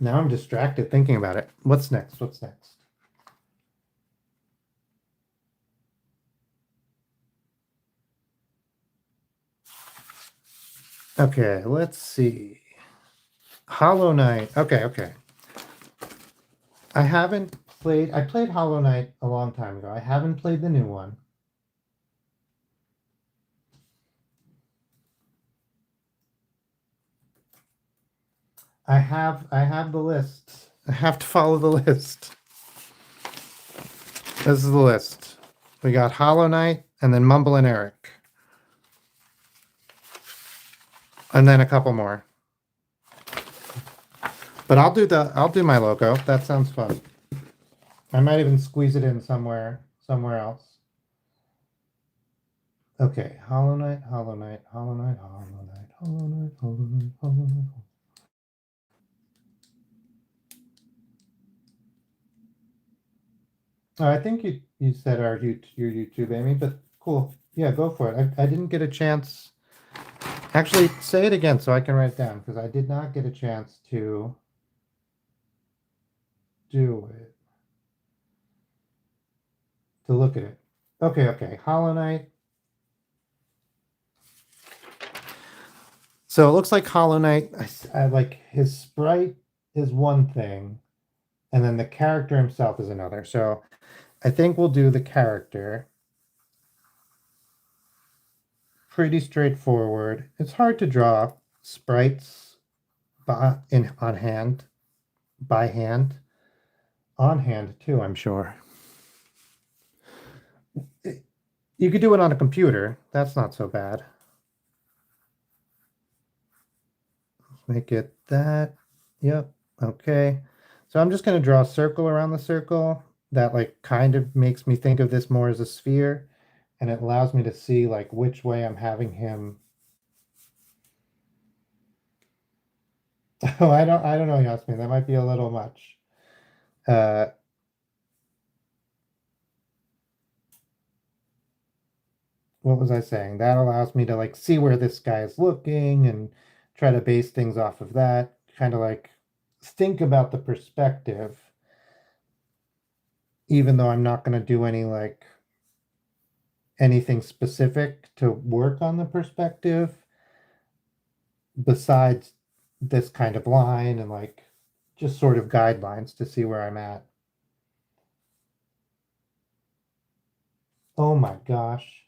Now I'm distracted thinking about it. What's next? What's next? Okay, let's see. Hollow Knight. Okay, okay. I haven't played, I played Hollow Knight a long time ago. I haven't played the new one. I have the list. I have to follow the list. This is the list. We got Hollow Knight and then Mumble and Eric. And then a couple more. But I'll do my logo. That sounds fun. I might even squeeze it in somewhere else. Okay, Hollow Knight, Hollow Knight, Hollow Knight, Hollow Knight, Hollow Knight, Hollow Knight, Hollow Knight. Oh, I think you said your YouTube, Amy, but cool. Yeah, go for it. I didn't get a chance. Actually, say it again so I can write it down because I did not get a chance to do it, to look at it. Okay, okay. Hollow Knight. So it looks like Hollow Knight, I like his sprite is one thing, and then the character himself is another. So I think we'll do the character. Pretty straightforward. It's hard to draw sprites on hand, by hand, on hand too, I'm sure. You could do it on a computer. That's not so bad. Make it that. Yep. Okay. So I'm just going to draw a circle around the circle that like kind of makes me think of this more as a sphere, and it allows me to see like which way I'm having him. Oh, I don't know, Yasmin. That might be a little much. Uh, what was I saying? That allows me to like see where this guy is looking and try to base things off of that. Kind of like think about the perspective, even though I'm not going to do anything specific to work on the perspective besides this kind of line and like just sort of guidelines to see where I'm at. Oh my gosh.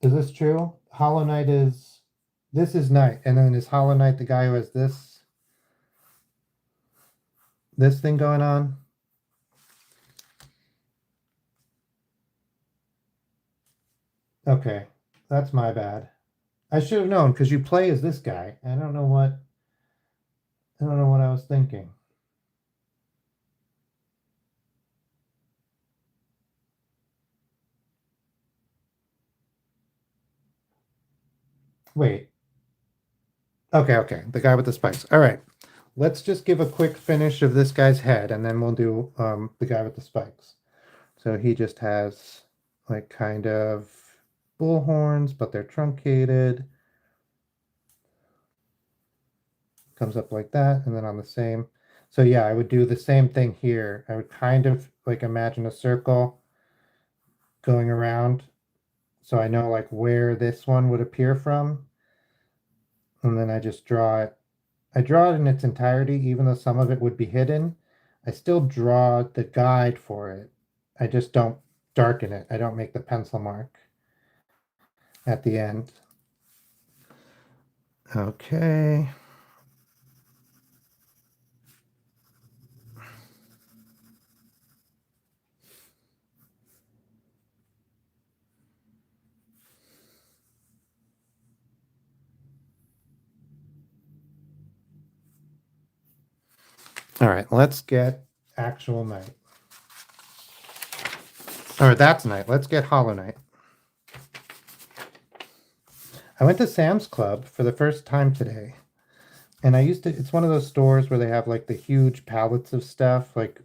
Is this true? Hollow Knight is this is Knight, and then is Hollow Knight the guy who has this thing going on? Okay, that's my bad. I should have known because you play as this guy. I don't know what I was thinking. Wait. Okay, okay. The guy with the spikes. All right. Let's just give a quick finish of this guy's head and then we'll do the guy with the spikes. So he just has like kind of bull horns, but they're truncated. Comes up like that, and then on the same. So yeah, I would do the same thing here. I would kind of like imagine a circle going around so I know like where this one would appear from. And then I just draw it. I draw it in its entirety, even though some of it would be hidden. I still draw the guide for it. I just don't darken it. I don't make the pencil mark at the end. Okay. All right, let's get actual Knight. Or that's Knight. Let's get Hollow Knight. I went to Sam's Club for the first time today. And it's one of those stores where they have like the huge pallets of stuff, like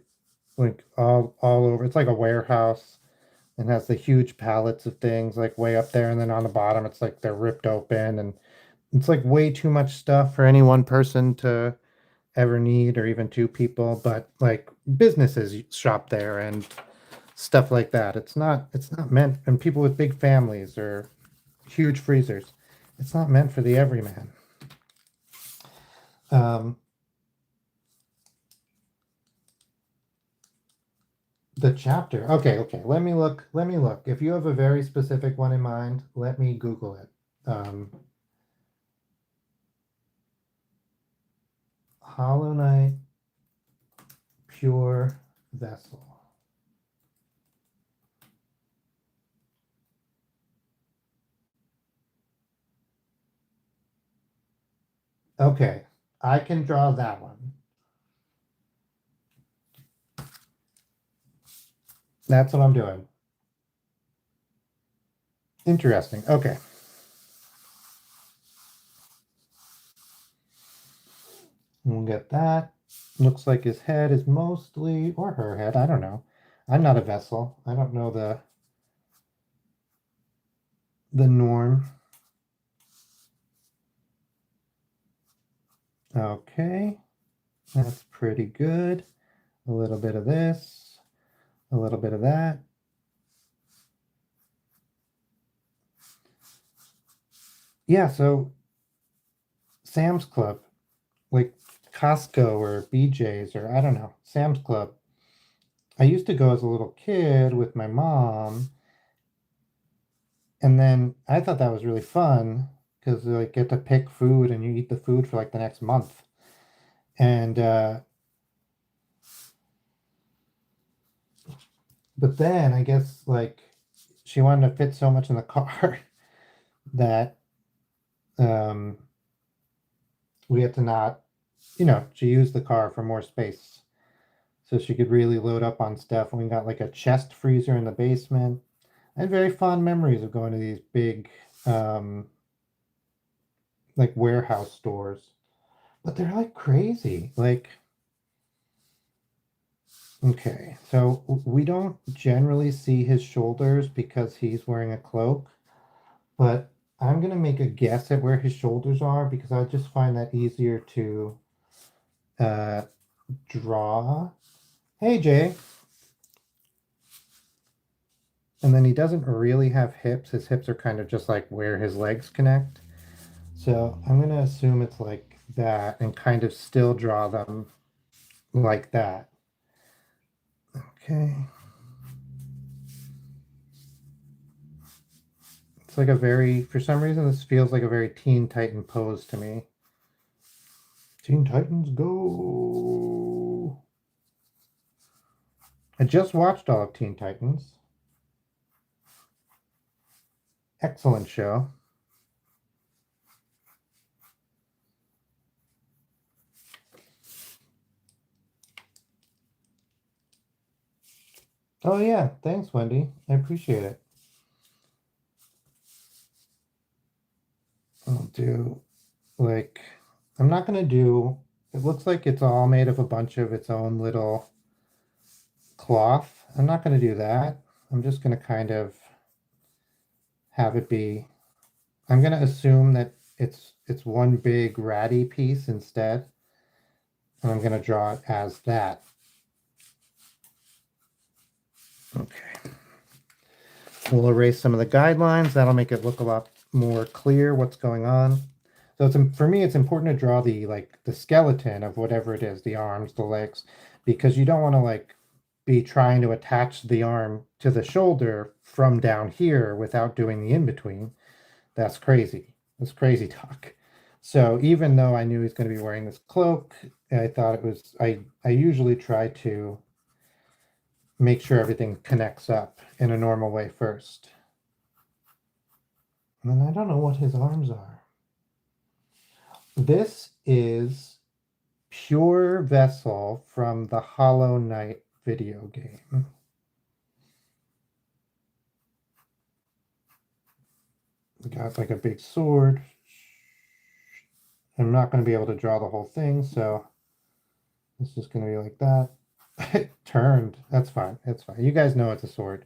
all over. It's like a warehouse and has the huge pallets of things like way up there, and then on the bottom it's like they're ripped open and It's like way too much stuff for any one person to ever need, or even two people, but like businesses shop there and stuff like that. It's not meant, and people with big families or huge freezers. It's not meant for the everyman. Um, the chapter. Okay, okay. Let me look. Let me look. If you have a very specific one in mind, let me Google it. Hollow Knight Pure Vessel. Okay, I can draw that one. That's what I'm doing. Interesting. Okay. We'll get that. Looks like his head is mostly, or her head, I don't know. I'm not a vessel. I don't know the norm. Okay. That's pretty good. A little bit of this, a little bit of that. Yeah, so Sam's Club, like Costco or BJ's or I don't know, Sam's Club. I used to go as a little kid with my mom, and then I thought that was really fun because you like get to pick food and you eat the food for like the next month. And but then I guess like she wanted to fit so much in the car that um we had to not, she used the car for more space so she could really load up on stuff. And we got like a chest freezer in the basement. I had very fond memories of going to these big um like warehouse stores, but they're like crazy. Like, okay, so we don't generally see his shoulders because he's wearing a cloak, but I'm gonna make a guess at where his shoulders are because I just find that easier to uh, draw. Hey, Jay. And then he doesn't really have hips. His hips are kind of just like where his legs connect. So I'm gonna assume it's like that and kind of still draw them like that. Okay. It's like a very, for some reason, this feels like a very Teen Titan pose to me. Teen Titans go. I just watched all of Teen Titans. Excellent show. Oh yeah, thanks, Wendy. I appreciate it. I'll do like, I'm not gonna do, it looks like it's all made of a bunch of its own little cloth. I'm not gonna do that. I'm just gonna kind of have it be, I'm gonna assume that it's one big ratty piece instead. And I'm gonna draw it as that. Okay. We'll erase some of the guidelines. That'll make it look a lot more clear what's going on. So for me, it's important to draw the skeleton of whatever it is, the arms, the legs, because you don't want to like be trying to attach the arm to the shoulder from down here without doing the in-between. That's crazy. That's crazy talk. So even though I knew he's going to be wearing this cloak, I thought it was, I usually try to make sure everything connects up in a normal way first. And I don't know what his arms are. This is Pure Vessel from the Hollow Knight video game. We got like a big sword. I'm not going to be able to draw the whole thing, so it's just going to be like that. It turned. That's fine. It's fine. You guys know it's a sword.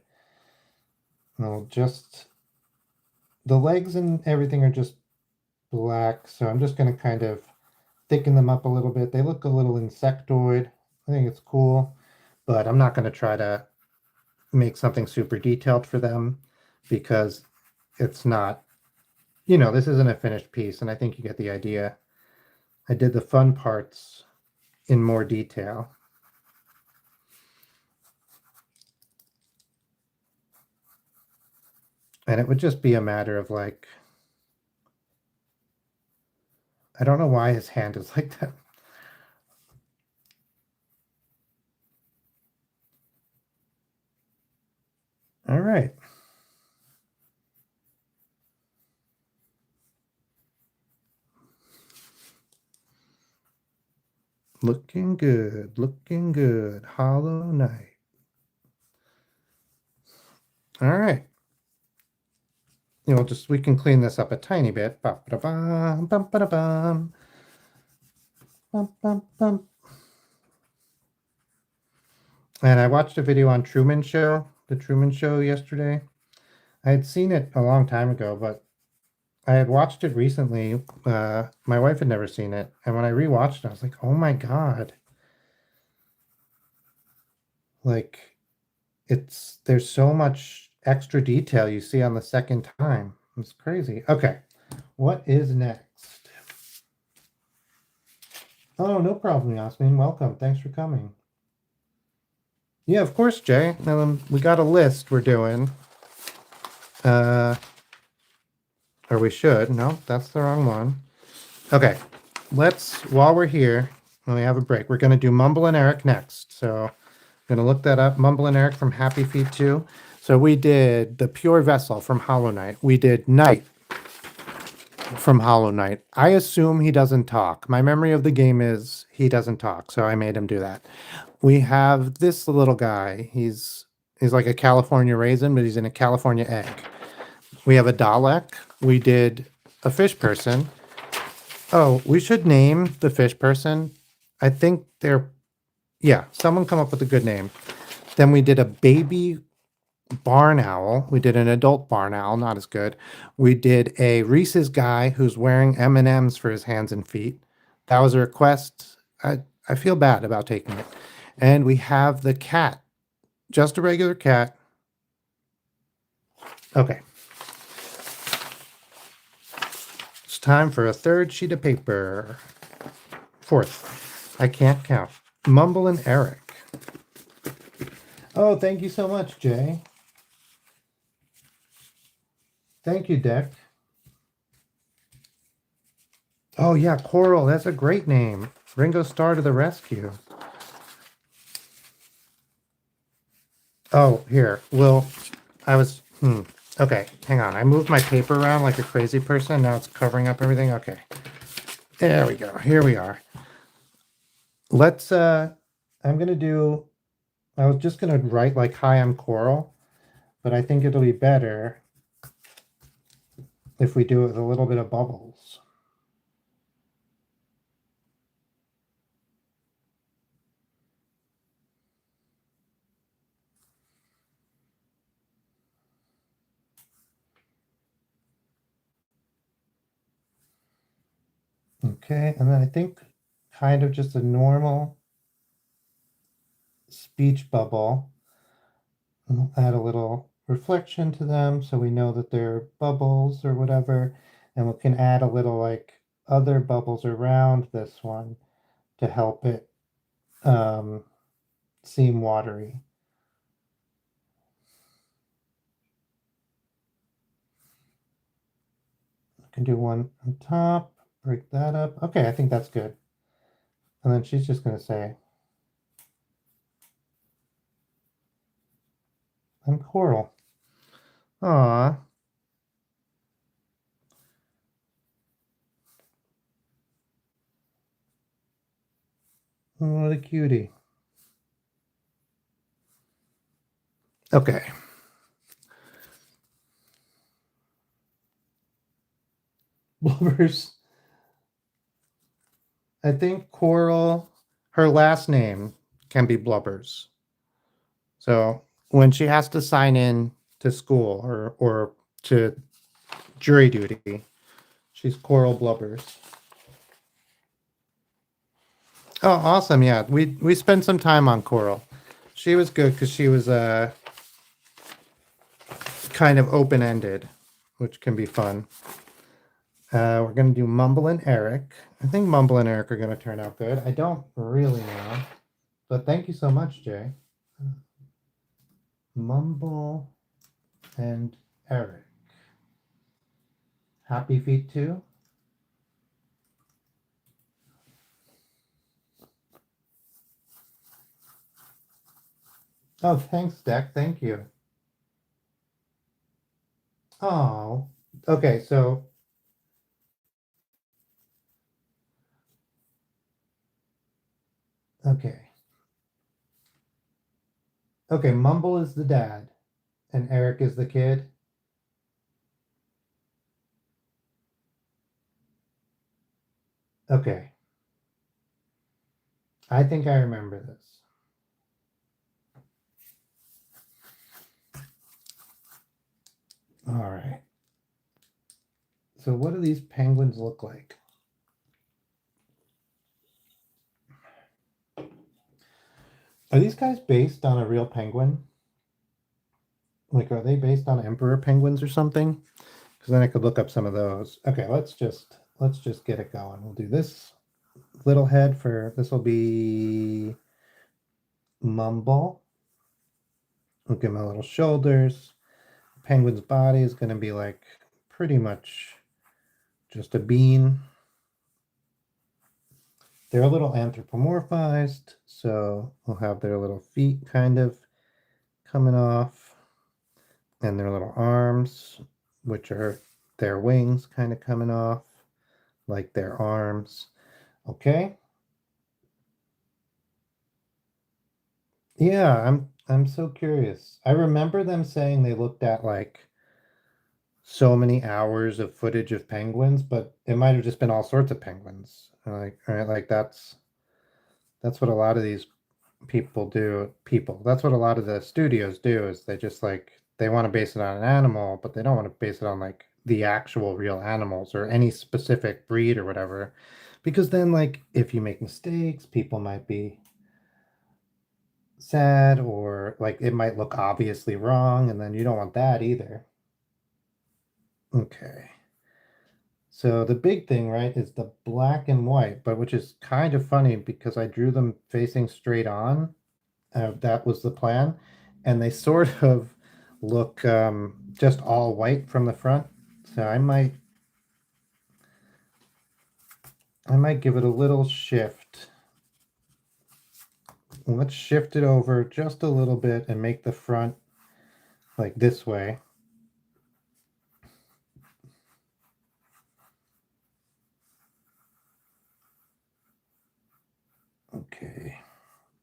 I'll just, the legs and everything are just black. So I'm just going to kind of thicken them up a little bit. They look a little insectoid. I think it's cool, but I'm not going to try to make something super detailed for them because it's not, this isn't a finished piece, and I think you get the idea. I did the fun parts in more detail. And it would just be a matter of like, I don't know why his hand is like that. All right. Looking good, looking good. Hollow Knight. All right. We can clean this up a tiny bit. Ba-ba-da-bum, bum-ba-da-bum. Bum, bum, bum. And I watched a video on the Truman Show yesterday. I had seen it a long time ago, but I had watched it recently. My wife had never seen it. And when I rewatched it, I was like, oh my God. Like, there's so much extra detail you see on the second time. It's crazy. Okay. What is next? Oh, no problem, Yasmin. Welcome. Thanks for coming. Yeah, of course, Jay. We got a list we're doing. Or we should. No, that's the wrong one. Okay. While we're here, when we have a break, we're going to do Mumble and Eric next. So I'm going to look that up. Mumble and Eric from Happy Feet 2. So we did the Pure Vessel from Hollow Knight. We did Night from Hollow Knight. I assume he doesn't talk. My memory of the game is he doesn't talk, so I made him do that. We have this little guy. He's like a California raisin, but he's in a California egg. We have a Dalek. We did a fish person. Oh, we should name the fish person. I think someone come up with a good name. Then we did a baby barn owl. We did an adult barn owl, not as good. We did a Reese's guy who's wearing M&Ms for his hands and feet. That was a request. I feel bad about taking it. And we have the cat, just a regular cat. Okay. It's time for a third sheet of paper. Fourth. I can't count. Mumble and Eric. Oh, thank you so much, Jay. Thank you, Deck. Oh, yeah, Coral. That's a great name. Ringo Starr to the rescue. Oh, here. Okay, hang on. I moved my paper around like a crazy person. Now it's covering up everything. Okay. There we go. Here we are. I was just going to write like, hi, I'm Coral, but I think it'll be better if we do it with a little bit of bubbles. Okay, and then I think kind of just a normal speech bubble. We'll add a little reflection to them so we know that they're bubbles or whatever. And we can add a little like other bubbles around this one to help it seem watery. I can do one on top, break that up. Okay, I think that's good. And then she's just going to say, I'm Coral. Aw. What a cutie. Okay. Blubbers. I think Coral, her last name can be Blubbers. So when she has to sign in to school or to jury duty, She's Coral Blubbers. Oh, awesome. Yeah, we spent some time on Coral. She was good because she was kind of open-ended, which can be fun. We're going to do Mumble and Eric. I think Mumble and Eric are going to turn out good. I don't really know, but thank you so much, Jay. Mumble and Eric. Happy feet too? Oh, thanks, Deck. Thank you. Oh, okay. So, okay. Okay, Mumble is the dad and Eric is the kid. Okay. I think I remember this. All right. So what do these penguins look like? Are these guys based on a real penguin? Like, are they based on emperor penguins or something? Because then I could look up some of those. Okay, let's just get it going. We'll do this little head for this will be Mumble. We'll give him a little shoulders. Penguin's body is going to be like pretty much just a bean. They're a little anthropomorphized, so we'll have their little feet kind of coming off and their little arms, which are their wings kind of coming off like their arms. Okay. Yeah, I'm so curious. I remember them saying they looked at like so many hours of footage of penguins, but it might have just been all sorts of penguins. Like, right, like that's what a lot of these people do. People, that's what a lot of the studios do is they just like they want to base it on an animal, but they don't want to base it on like the actual real animals or any specific breed or whatever. Because then like if you make mistakes, people might be sad or like it might look obviously wrong, and then you don't want that either. Okay. So the big thing, right, is the black and white, but which is kind of funny because I drew them facing straight on. That was the plan. And they sort of look just all white from the front. So I might give it a little shift. Let's shift it over just a little bit and make the front like this way. Okay.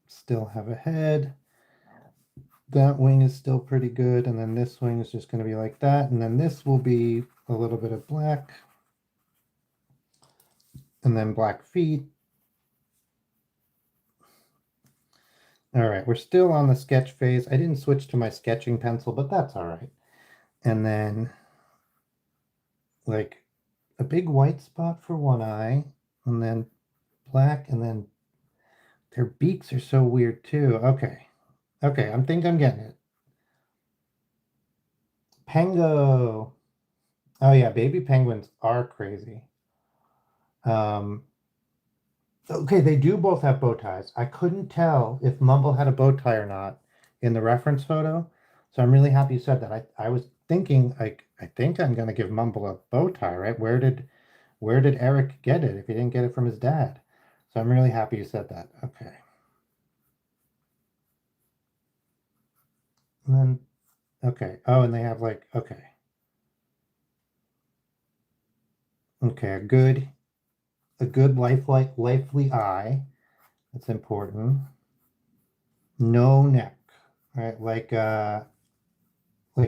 Still have a head. That wing is still pretty good. And then this wing is just going to be like that. And then this will be a little bit of black. And then black feet. All right, we're still on the sketch phase. I didn't switch to my sketching pencil, but that's all right. And then like a big white spot for one eye, and then black, and then their beaks are so weird too. Okay. Okay, I think I'm getting it. Pango. Oh yeah, baby penguins are crazy. Um, okay, they do both have bow ties. I couldn't tell if Mumble had a bow tie or not in the reference photo. So I'm really happy you said that. I was thinking like I think I'm gonna give Mumble a bow tie, right? Where did Eric get it if he didn't get it from his dad? So I'm really happy you said that. Okay. And then okay. Oh, and they have like okay. Okay, a good lively eye. That's important. No neck. Right? Like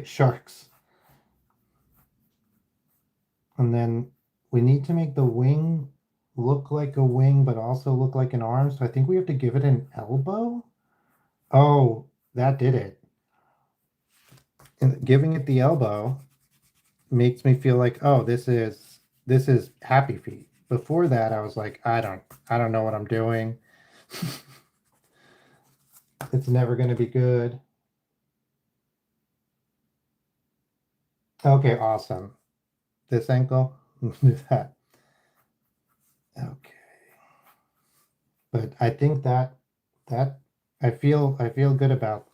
sharks. And then we need to make the wing look like a wing, but also look like an arm. So I think we have to give it an elbow. Oh, that did it. And giving it the elbow makes me feel like, oh, this is this is Happy Feet. Before that, I was like, I don't know what I'm doing. It's never going to be good. Okay, awesome. This ankle, do that. Okay, but I think that I feel good about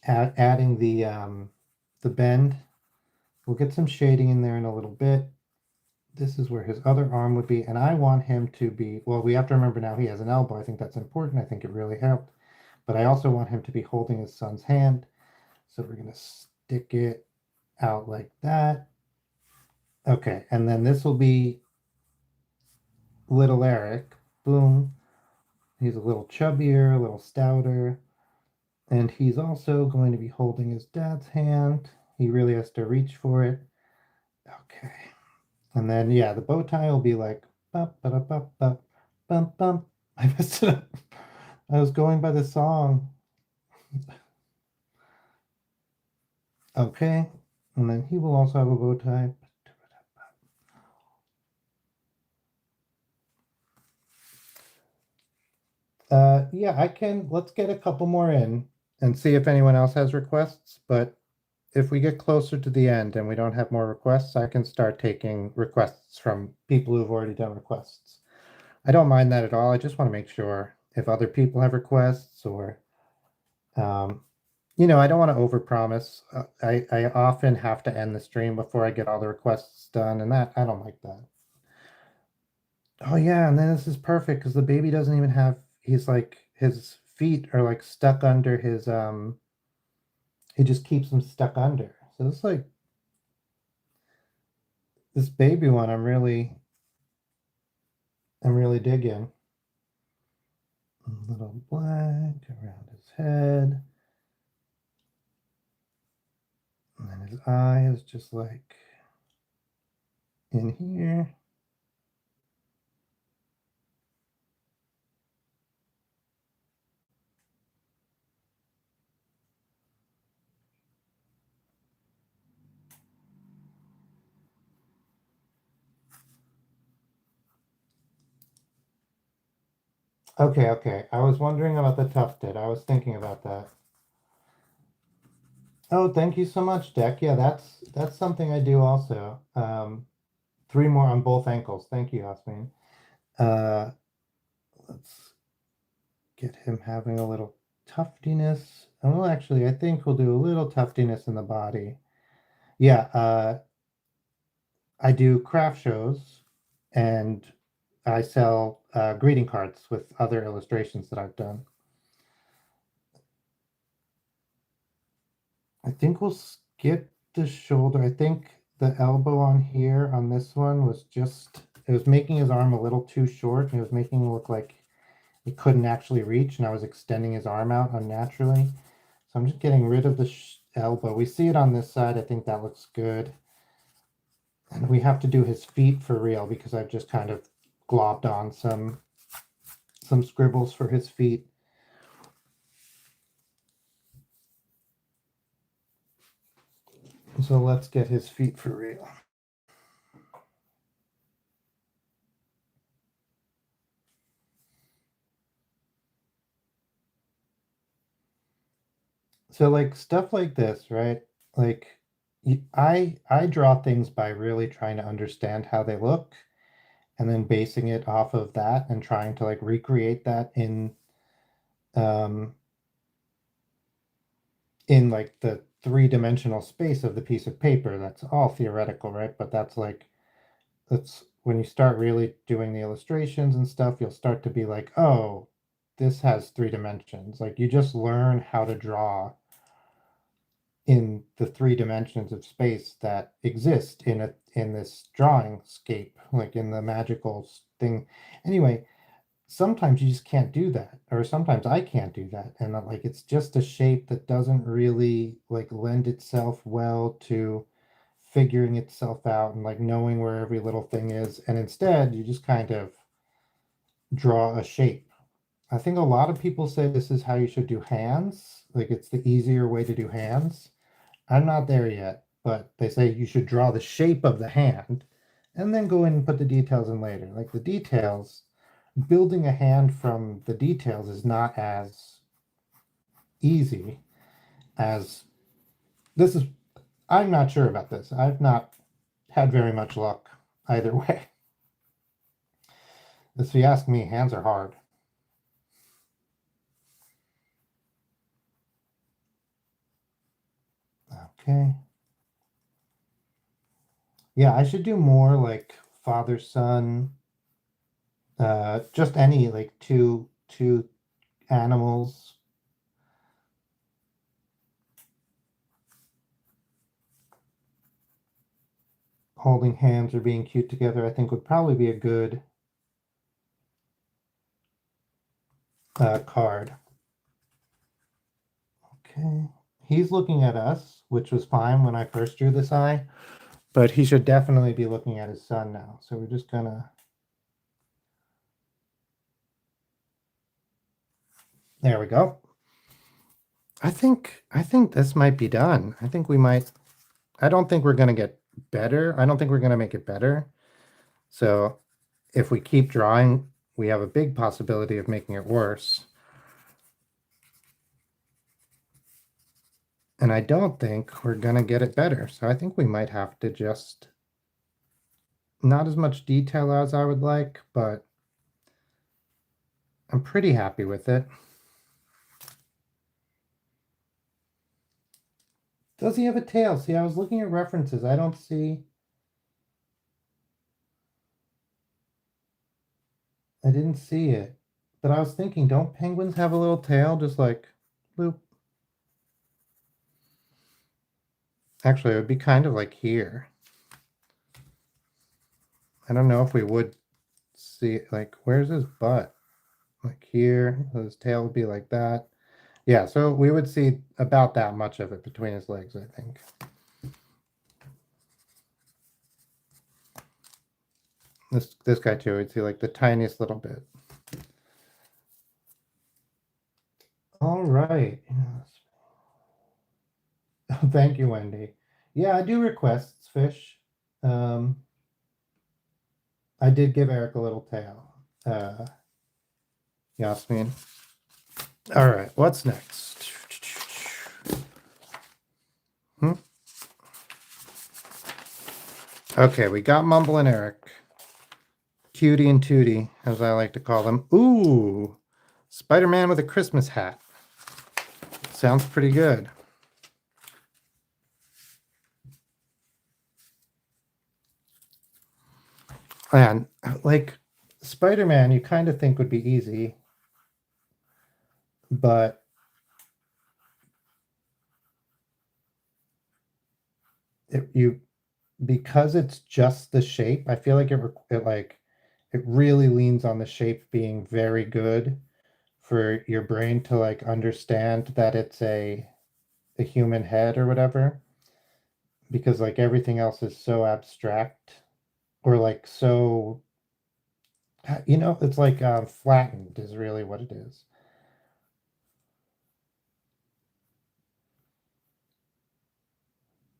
adding the bend. We'll get some shading in there in a little bit. This is where his other arm would be, and I want him to be, well, we have to remember now he has an elbow. I think that's important. I think it really helped. But I also want him to be holding his son's hand. So we're going to stick it out like that. Okay, and then this will be little Eric. Boom. He's a little chubbier, a little stouter. And he's also going to be holding his dad's hand. He really has to reach for it. Okay. And then, yeah, the bow tie will be like, bump, ba bump, bump, bump, bump. I messed it up. I was going by the song. Okay. And then he will also have a bow tie. Yeah, I can. Let's get a couple more in and see if anyone else has requests. But if we get closer to the end and we don't have more requests, I can start taking requests from people who've already done requests. I don't mind that at all. I just want to make sure if other people have requests or, um, I don't want to overpromise. I often have to end the stream before I get all the requests done, and that I don't like that. Oh yeah, and then this is perfect because the baby doesn't even have. He's like his feet are like stuck under his. He just keeps them stuck under. So it's like this baby one. I'm really digging. A little black around his head. And then his eye is just like in here. Okay, okay. I was wondering about the tufted. I was thinking about that. Oh, thank you so much, Deck. Yeah, that's something I do also. Three more on both ankles. Thank you, Yasmin. Uh, let's get him having a little tuftiness. Oh, well, actually, I think we'll do a little tuftiness in the body. Yeah, I do craft shows and I sell greeting cards with other illustrations that I've done. I think we'll skip the shoulder. I think the elbow on here on this one was just, it was making his arm a little too short. It was making it look like he couldn't actually reach, and I was extending his arm out unnaturally. So I'm just getting rid of the elbow. We see it on this side. I think that looks good. And we have to do his feet for real because I've just kind of globbed on some scribbles for his feet. So let's get his feet for real. So like stuff like this, right? Like I draw things by really trying to understand how they look and then basing it off of that and trying to like recreate that um in like the three-dimensional space of the piece of paper. That's all theoretical, right? But that's when you start really doing the illustrations and stuff, you'll start to be like, oh, this has three dimensions. Like you just learn how to draw in the three dimensions of space that exist in this drawing scape, like in the magical thing. Anyway, sometimes you just can't do that, or sometimes I can't do that, and like it's just a shape that doesn't really like lend itself well to figuring itself out and like knowing where every little thing is, and instead you just kind of draw a shape. I think a lot of people say this is how you should do hands, like it's the easier way to do hands. I'm not there yet, but they say you should draw the shape of the hand and then go in and put the details in later. Like the details, building a hand from the details is not as easy as this is. I'm not sure about this. I've not had very much luck either way. If you ask me, hands are hard. Okay. Yeah, I should do more like father son, just any like two animals. Holding hands or being cute together, I think would probably be a good card. Okay. He's looking at us, which was fine when I first drew this eye, but he should definitely be looking at his son now. So we're just gonna. There we go. I think this might be done. I think we might. I don't think we're gonna get better. I don't think we're gonna make it better. So if we keep drawing, we have a big possibility of making it worse. And I don't think we're gonna get it better. So I think we might have to just not as much detail as I would like, but I'm pretty happy with it. Does he have a tail? See, I was looking at references. I don't see. I didn't see it. But I was thinking, don't penguins have a little tail? Just like, bloop. Actually, it would be kind of like here. I don't know if we would see, like, where's his butt? Like here, his tail would be like that. Yeah, so we would see about that much of it between his legs, I think. This guy too, we'd see like the tiniest little bit. All right. Thank you, Wendy. Yeah, I do requests, Fish. I did give Eric a little tail. Yasmin. All right, what's next? Okay, we got Mumble and Eric. Cutie and Tootie, as I like to call them. Ooh, Spider-Man with a Christmas hat. Sounds pretty good. And like Spider-Man, you kind of think would be easy, but because it's just the shape, I feel like it really leans on the shape being very good for your brain to like understand that it's a human head or whatever, because like everything else is so abstract or like so it's like flattened is really what it is.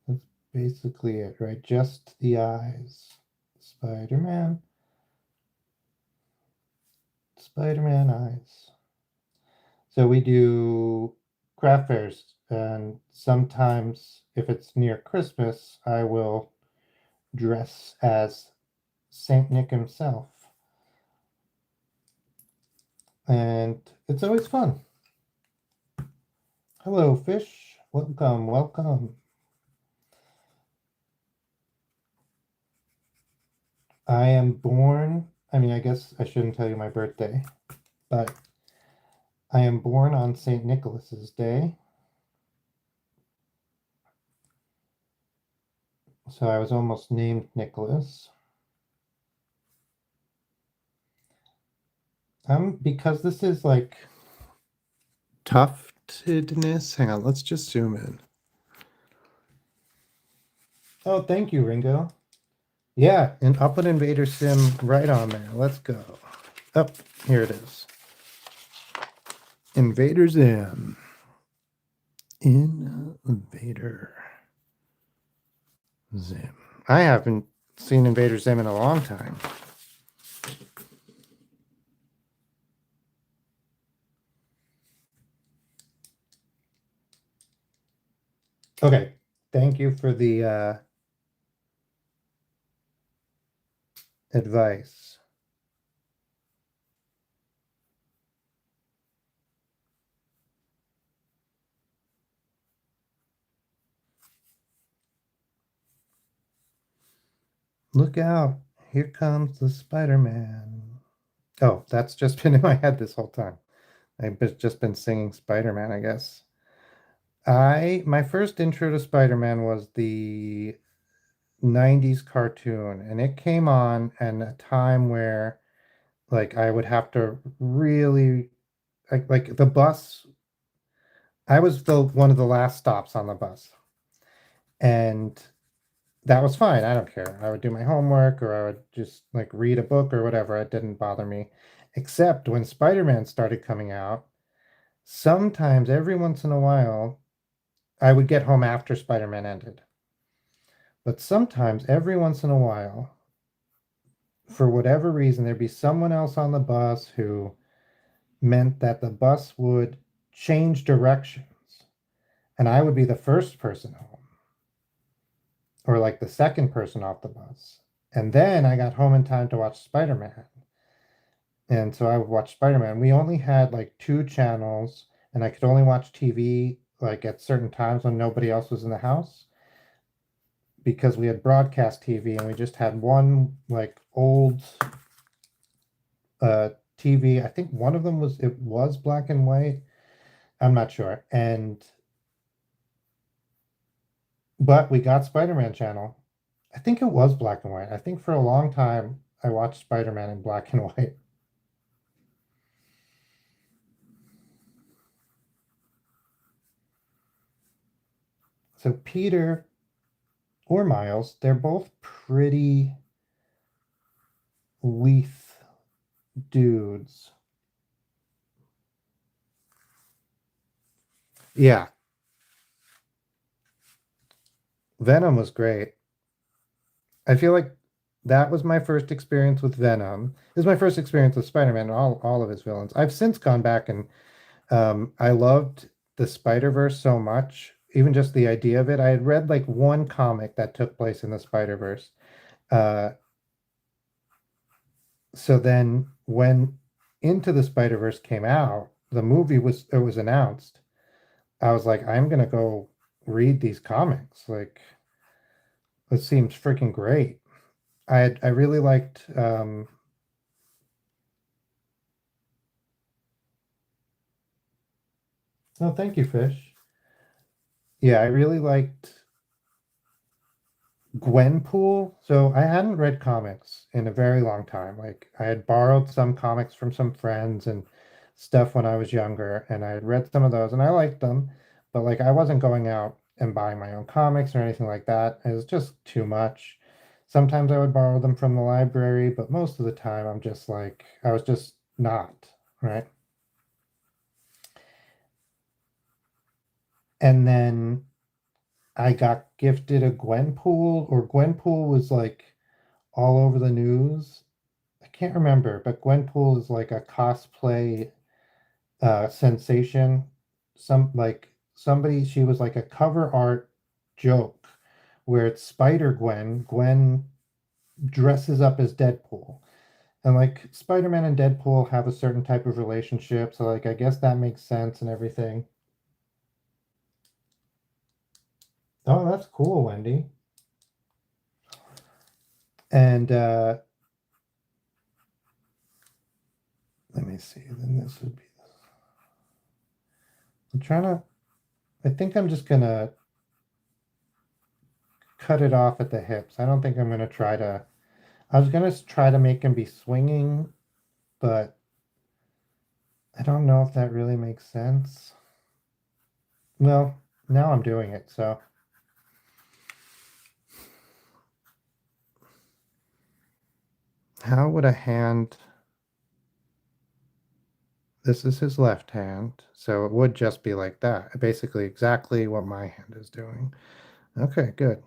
That's basically it, right? Just the eyes. Spider-Man. Spider-Man eyes. So we do craft fairs, and sometimes if it's near Christmas, I will dress as Saint Nick himself. And it's always fun. Hello, Fish. Welcome, welcome. I am born, I mean, I guess I shouldn't tell you my birthday, but I am born on St. Nicholas's Day. So I was almost named Nicholas. Because this is like tuftedness. Hang on, let's just zoom in. Oh, thank you, Ringo. Yeah, and Upland Invader Sim right on there. Let's go. Up, here it is. Invader Sim. Invader Zim. I haven't seen Invader Zim in a long time. Okay, thank you for the advice. Look out, here comes the Spider-Man. Oh, that's just been in my head this whole time. Just been singing Spider-Man, I guess. My first intro to Spider-Man was the 90s cartoon, and it came on at a time where like I would have to really like the bus. I was the one of the last stops on the bus, and that was fine. I don't care. I would do my homework or I would just like read a book or whatever. It didn't bother me. Except when Spider-Man started coming out, sometimes every once in a while, I would get home after Spider-Man ended. But sometimes every once in a while, for whatever reason, there'd be someone else on the bus who meant that the bus would change directions and I would be the first person home or like the second person off the bus. And then I got home in time to watch Spider-Man. And so I would watch Spider-Man. We only had like two channels and I could only watch TV like at certain times when nobody else was in the house because we had broadcast TV and we just had one like old uh TV. I think one of them was black and white. I'm not sure. And but we got Spider-Man channel. I think it was black and white. I think for a long time I watched Spider-Man in black and white. So Peter or Miles, they're both pretty leaf dudes. Yeah, Venom was great. I feel like that was my first experience with Venom. This is my first experience with Spider-Man and all of his villains. I've since gone back and I loved the Spider-Verse so much, even just the idea of it. I had read like one comic that took place in the Spider-Verse. Uh, so then when Into the Spider-Verse came out, the movie was announced. I was like, I'm gonna go read these comics. Like, it seems freaking great. I really liked oh, thank you, Fish. Yeah, I really liked Gwenpool. So I hadn't read comics in a very long time. Like I had borrowed some comics from some friends and stuff when I was younger, and I had read some of those and I liked them, but like I wasn't going out and buying my own comics or anything like that. It was just too much. Sometimes I would borrow them from the library, but most of the time I'm just like I was just not, right? And then I got gifted a Gwenpool, or Gwenpool was like all over the news. I can't remember, but Gwenpool is like a cosplay sensation. Somebody, she was like a cover art joke where it's Spider Gwen. Gwen dresses up as Deadpool. And like Spider-Man and Deadpool have a certain type of relationship, so like I guess that makes sense and everything. Oh, that's cool, Wendy. And let me see. Then this would be. I'm trying to. I think I'm just gonna cut it off at the hips. I don't think I'm gonna try to. I was gonna try to make him be swinging, but I don't know if that really makes sense. Well, now I'm doing it, so how would a hand. This is his left hand, so it would just be like that. Basically, exactly what my hand is doing. Okay, good.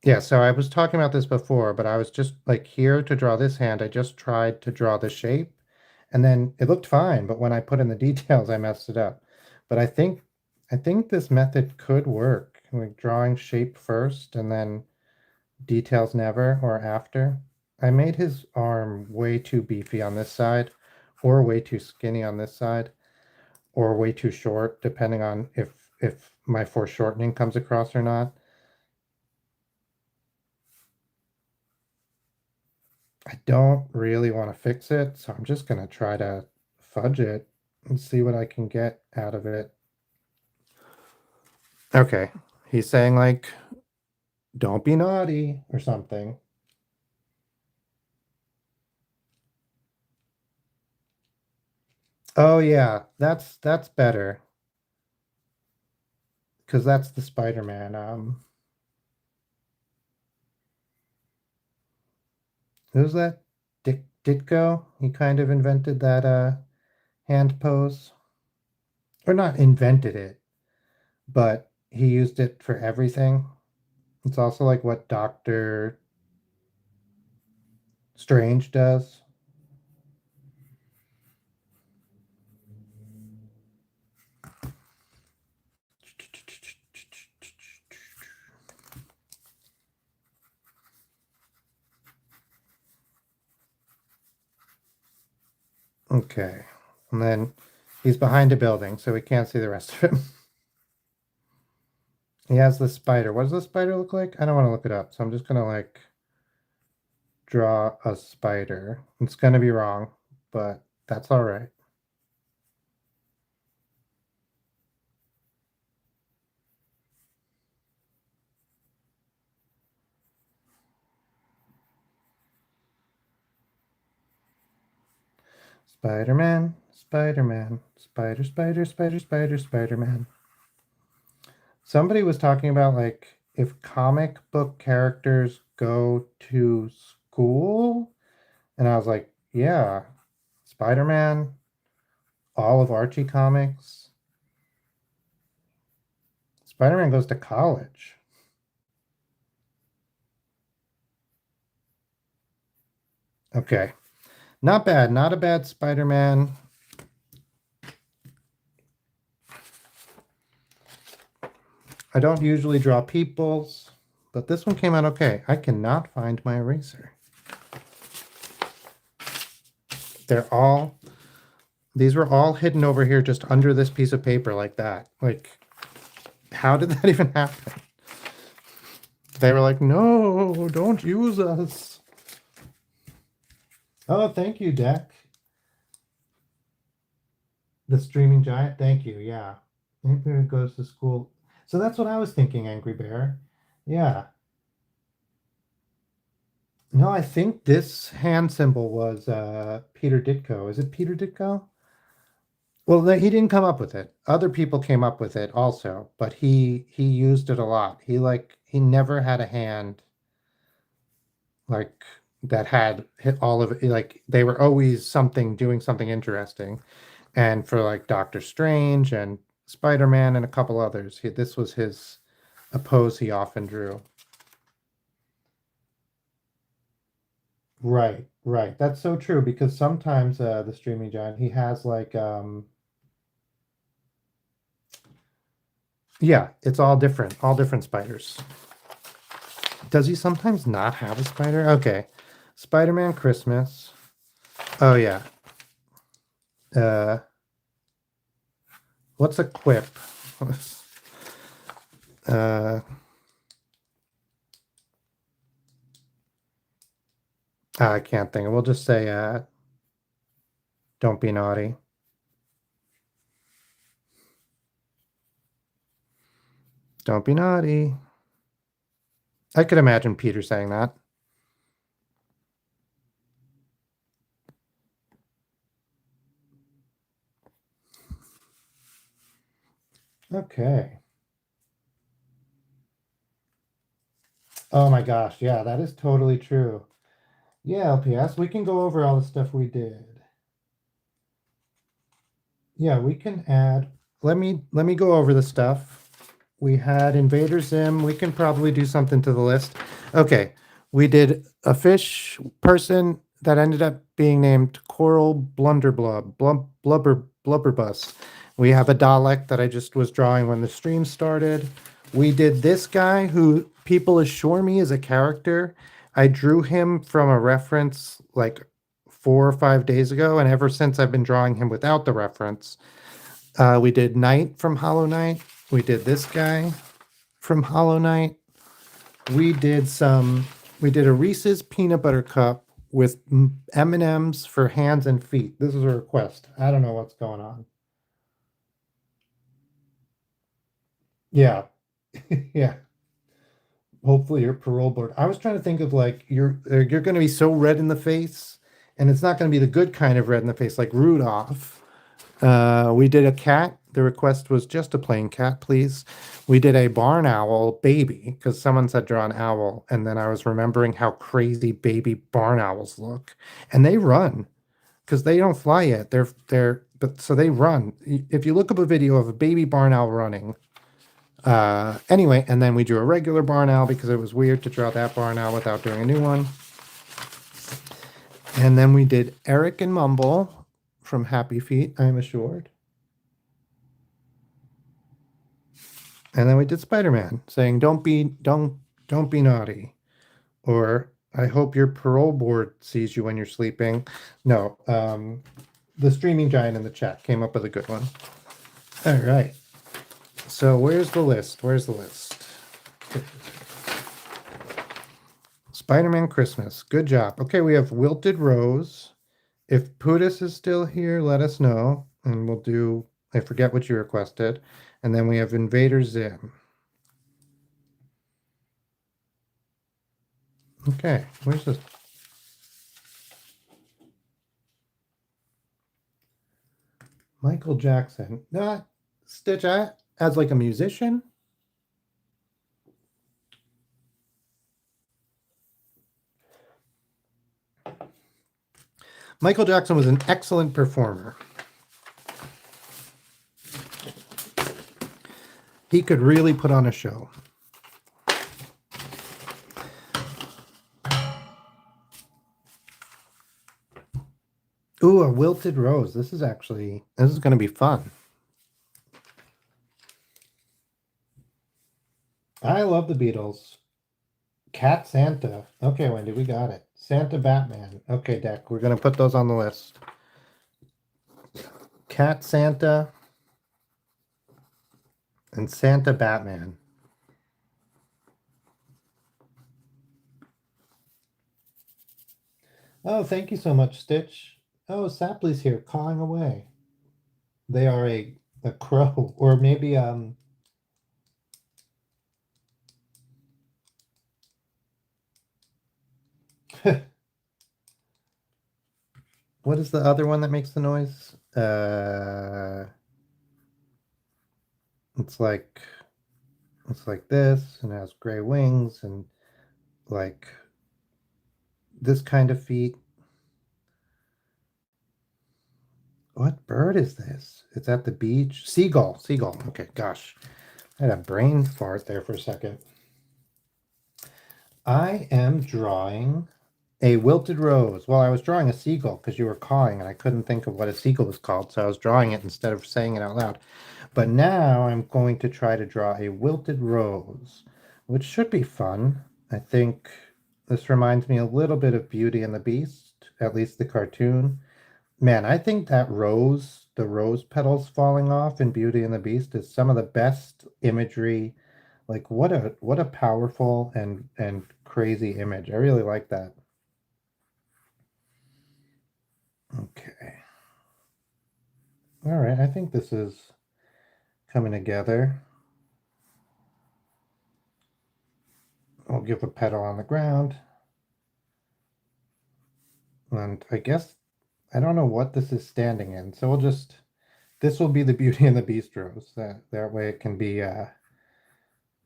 Yeah, so I was talking about this before, but I was just like here to draw this hand. I just tried to draw the shape and then it looked fine, but when I put in the details, I messed it up. But I think this method could work, like drawing shape first and then details never or after. I made his arm way too beefy on this side, or way too skinny on this side, or way too short, depending on if my foreshortening comes across or not. I don't really want to fix it, so I'm just gonna try to fudge it and see what I can get out of it. Okay, he's saying like, don't be naughty or something. Oh yeah, that's better because that's the Spider-Man. Who's that? Dick Ditko? He kind of invented that hand pose. Or not invented it, but he used it for everything. It's also like what Doctor Strange does. Okay. And then he's behind a building, so we can't see the rest of him. He has the spider. What does the spider look like? I don't want to look it up, so I'm just gonna like draw a spider. It's gonna be wrong, but that's all right. Spider-Man, Spider-Man, spider, spider, spider, spider, Spider-Man. Somebody was talking about like if comic book characters go to school, and I was like, yeah, Spider-Man, all of Archie comics. Spider-Man goes to college. Okay. Not bad. Not a bad Spider-Man. I don't usually draw peoples, but this one came out okay. I cannot find my eraser. They're all, these were all hidden over here just under this piece of paper like that. Like, how did that even happen? They were like, no, don't use us. Oh, thank you, Deck. The streaming giant. Thank you. Yeah. Angry Bear goes to school. So that's what I was thinking, Angry Bear. Yeah. No, I think this hand symbol was Peter Ditko. Is it Peter Ditko? Well, he didn't come up with it. Other people came up with it also, but he used it a lot. He never had a hand like that had hit all of it. Like they were always something doing something interesting. And for like Doctor Strange and Spider-Man and a couple others, this was his a pose he often drew. Right, right. That's so true because sometimes the streaming giant he has like yeah, it's all different spiders. Does he sometimes not have a spider? Okay. Spider-Man Christmas. Oh yeah. Uh what's a quip? uh I can't think. We'll just say don't be naughty. Don't be naughty. I could imagine Peter saying that. Okay. Oh my gosh, yeah, that is totally true. Yeah, LPS, we can go over all the stuff we did. Yeah, we can add. Let me go over the stuff We had Invader Zim. We can probably do something to the list. Okay. We did a fish person that ended up being named Coral Blunderblub, Blubberbus. We have a Dalek that I just was drawing when the stream started. We did this guy who people assure me is a character. I drew him from a reference like 4 or 5 days ago, and ever since I've been drawing him without the reference. We did Knight from Hollow Knight. We did this guy from Hollow Knight. We did a Reese's peanut butter cup with M&Ms for hands and feet. This is a request. I don't know what's going on. Yeah. Yeah. Hopefully your parole board. I was trying to think of like you're going to be so red in the face, and it's not going to be the good kind of red in the face like Rudolph. We did a cat. The request was just a plain cat, please. We did a barn owl baby because someone said draw an owl, and then I was remembering how crazy baby barn owls look, and they run because they don't fly yet. But so they run. If you look up a video of a baby barn owl running, anyway, and then we drew a regular barn owl because it was weird to draw that barn owl without doing a new one. And then we did Eric and Mumble from Happy Feet, I am assured. And then we did Spider-Man saying don't be naughty, or I hope your parole board sees you when you're sleeping. No, the streaming giant in the chat came up with a good one. All right. So where's the list? Where's the list? Spider-Man Christmas. Good job. Okay, we have Wilted Rose. If Putis is still here, let us know, and we'll do. I forget what you requested. And then we have Invader Zim. Okay, where's this? Michael Jackson. Not Stitch as like a musician. Michael Jackson was an excellent performer. He could really put on a show. Ooh, a wilted rose. This is going to be fun. I love the Beatles. Cat Santa. Okay, Wendy, we got it. Santa Batman. Okay, Deck, we're going to put those on the list. Cat Santa and Santa Batman. Oh, thank you so much, Stitch. Oh, Sapley's here, cawing away. They are a crow, or maybe what is the other one that makes the noise? It's like this, and it has gray wings, and like this kind of feet. What bird is this? It's at the beach. Seagull. Okay, gosh. I had a brain fart there for a second. I am drawing a wilted rose. Well, I was drawing a seagull because you were cawing and I couldn't think of what a seagull was called, so I was drawing it instead of saying it out loud. But now I'm going to try to draw a wilted rose, which should be fun. I think this reminds me a little bit of Beauty and the Beast, at least the cartoon. Man, I think that rose, the rose petals falling off in Beauty and the Beast is some of the best imagery. Like what a powerful and crazy image. I really like that. Okay. All right, I think this is coming together. I'll give a petal on the ground. And I guess I don't know what this is standing in, so this will be the Beauty and the Beast rose. That way it can be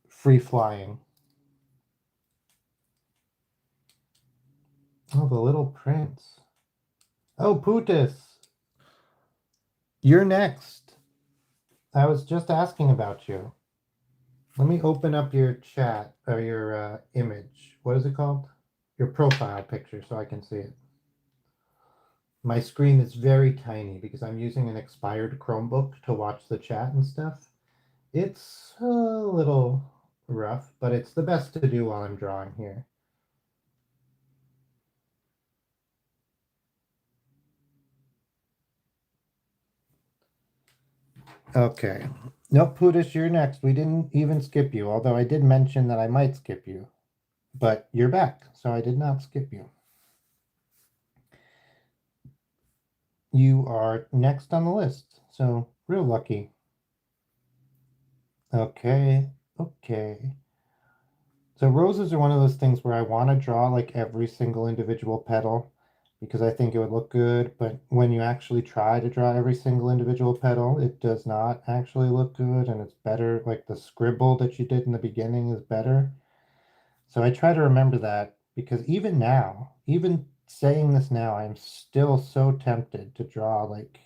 free flying. Oh, the little prince. Oh, Putis. You're next. I was just asking about you. Let me open up your chat or your image. What is it called? Your profile picture so I can see it. My screen is very tiny because I'm using an expired Chromebook to watch the chat and stuff. It's a little rough, but it's the best to do while I'm drawing here. Okay. Nope, Pudish, you're next. We didn't even skip you, although I did mention that I might skip you. But you're back, so I did not skip you. You are next on the list, so real lucky. Okay, okay. So roses are one of those things where I want to draw like every single individual petal because I think it would look good, but when you actually try to draw every single individual petal, it does not actually look good, and it's better, like the scribble that you did in the beginning is better. So I try to remember that because even now, even saying this now, I'm still so tempted to draw like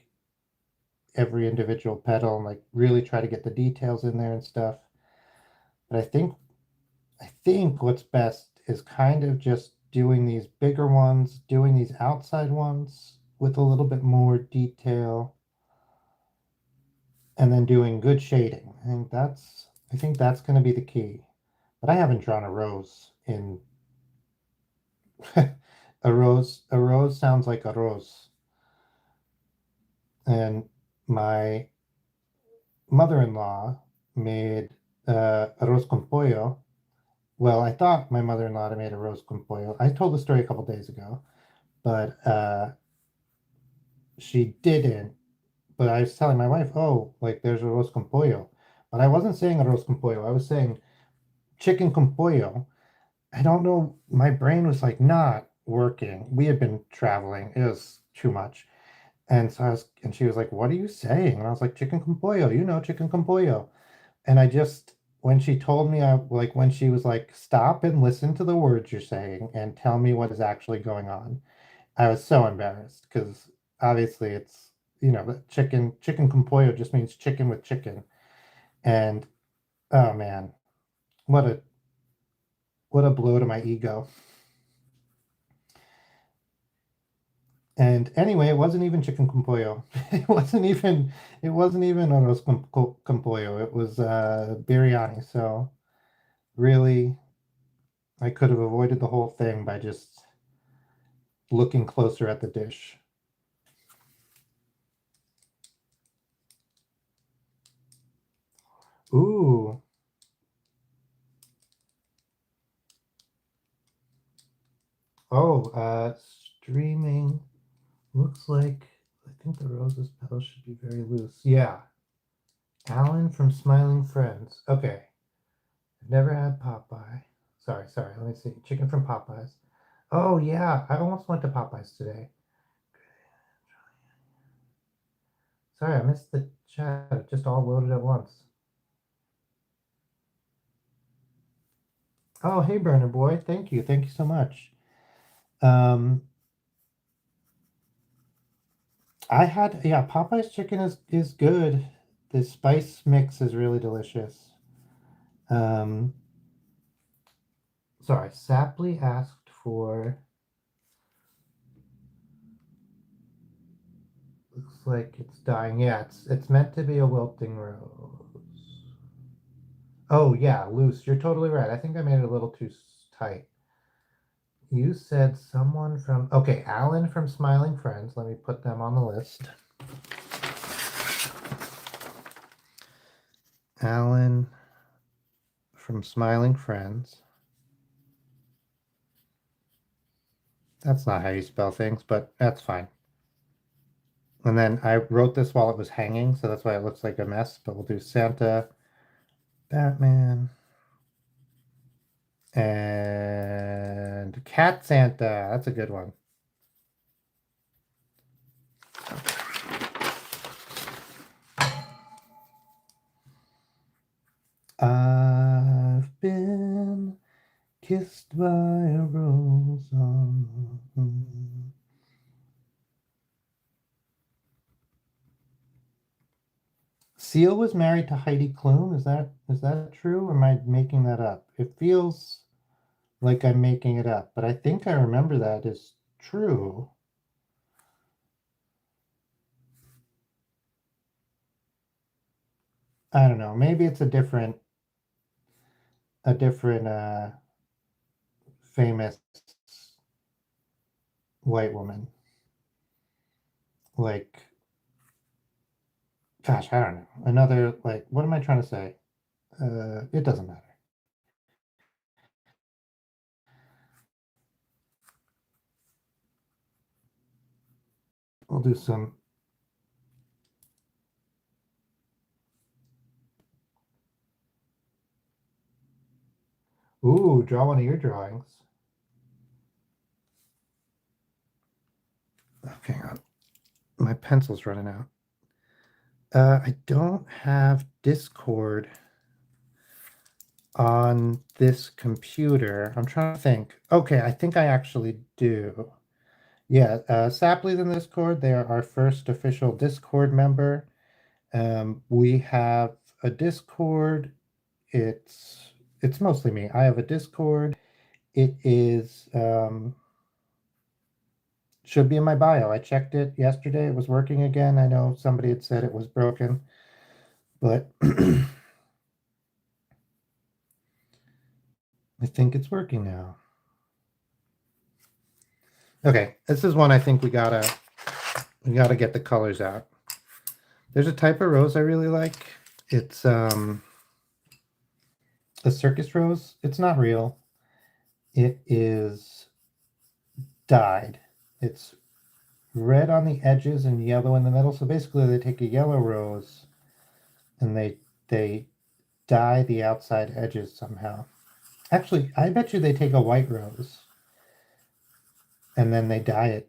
every individual petal and like really try to get the details in there and stuff. But I think what's best is kind of just doing these bigger ones, doing these outside ones with a little bit more detail, and then doing good shading. I think that's going to be the key. But I haven't drawn a rose in a rose sounds like a rose. And my mother-in-law made arroz con pollo. Well, I thought my mother-in-law had made arroz con pollo. I told the story a couple days ago, but she didn't. But I was telling my wife, oh, like there's arroz con pollo. But I wasn't saying arroz con pollo. I was saying chicken con pollo. I don't know. My brain was like not working. We had been traveling. It was too much. And she was like, "What are you saying?" And I was like, "Chicken con pollo, chicken con pollo." And when she told me, when she was like, "Stop and listen to the words you're saying and tell me what is actually going on," I was so embarrassed because obviously chicken con pollo just means chicken with chicken. And oh man, what a what a blow to my ego. And anyway, it wasn't even chicken con pollo. It wasn't even arroz con pollo. It was biryani. So really, I could have avoided the whole thing by just looking closer at the dish. Ooh. Oh, streaming. Looks like I think the rose's petals should be very loose. Yeah. Alan from Smiling Friends. Okay. I've never had Popeye. Sorry. Let me see. Chicken from Popeyes. Oh yeah, I almost went to Popeyes today. Sorry, I missed the chat. It just all loaded at once. Oh, hey, Burner Boy. Thank you. Thank you so much. Um, Popeye's chicken is good. The spice mix is really delicious. Um, sorry, Sapley asked for. Looks like it's dying. Yeah, it's meant to be a wilting rose. Oh yeah, loose. You're totally right. I think I made it a little too tight. You said someone from, okay, Alan from Smiling Friends. Let me put them on the list. Alan from Smiling Friends. That's not how you spell things, but that's fine. And then I wrote this while it was hanging, so that's why it looks like a mess, but we'll do Santa, Batman, and Cat Santa. That's a good one. I've been kissed by a rose on the moon. Seal was married to Heidi Klum. Is that true? Or am I making that up? It feels like I'm making it up, but I think I remember that is true. I don't know. Maybe it's a different famous white woman. Like, gosh, I don't know. Another, like, what am I trying to say? It doesn't matter. We'll do some. Ooh, draw one of your drawings. Okay, hang on. My pencil's running out. I don't have Discord on this computer. I'm trying to think. Okay, I think I actually do. Yeah, Sapley's in Discord. They are our first official Discord member. We have a Discord. It's mostly me. I have a Discord. It is should be in my bio. I checked it yesterday. It was working again. I know somebody had said it was broken, but I think it's working now. Okay, this is one I think we gotta get the colors out. There's a type of rose I really like. It's a circus rose. It's not real. It is dyed. It's red on the edges and yellow in the middle. So basically they take a yellow rose and they dye the outside edges somehow. Actually, I bet you they take a white rose and then they dye it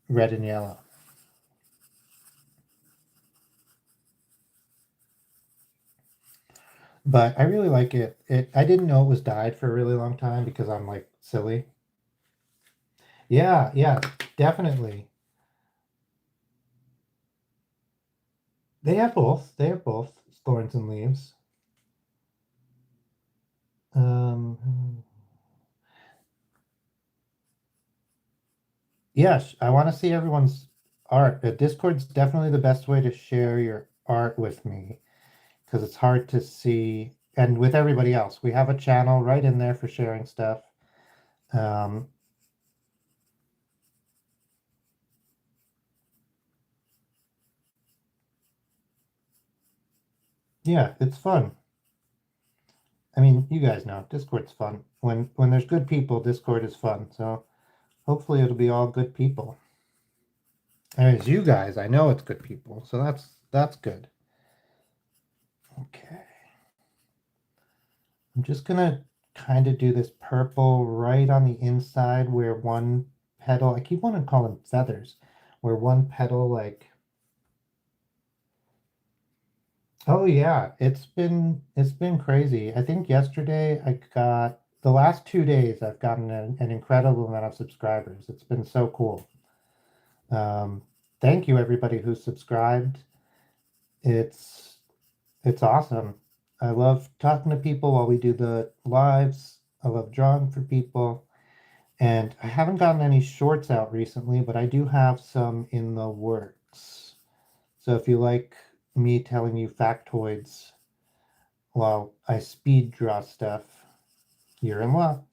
red and yellow. But I really like it. I didn't know it was dyed for a really long time because I'm like silly. Yeah, yeah, definitely. They have both. They have both thorns and leaves. Um, yes, I want to see everyone's art. Discord's definitely the best way to share your art with me because it's hard to see and with everybody else. We have a channel right in there for sharing stuff. Um, yeah, it's fun. I mean, you guys know Discord's fun. When there's good people, Discord is fun. So hopefully it'll be all good people. And it's you guys, I know it's good people, so that's good. Okay. I'm just gonna kind of do this purple right on the inside where one petal, I keep wanting to call them feathers, where one petal like, oh yeah, it's been crazy. I think yesterday I got the last 2 days I've gotten an incredible amount of subscribers. It's been so cool. Um, thank you everybody who subscribed. It's it's awesome. I love talking to people while we do the lives. I love drawing for people. And I haven't gotten any shorts out recently, but I do have some in the works. So if you like me telling you factoids while I speed draw stuff, you're in luck.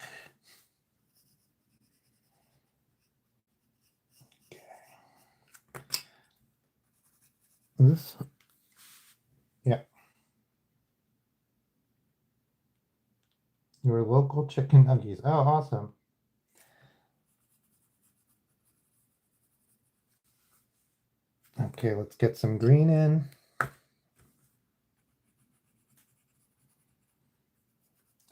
This, yeah, your local chicken nuggies. Oh, awesome. Okay, let's get some green in.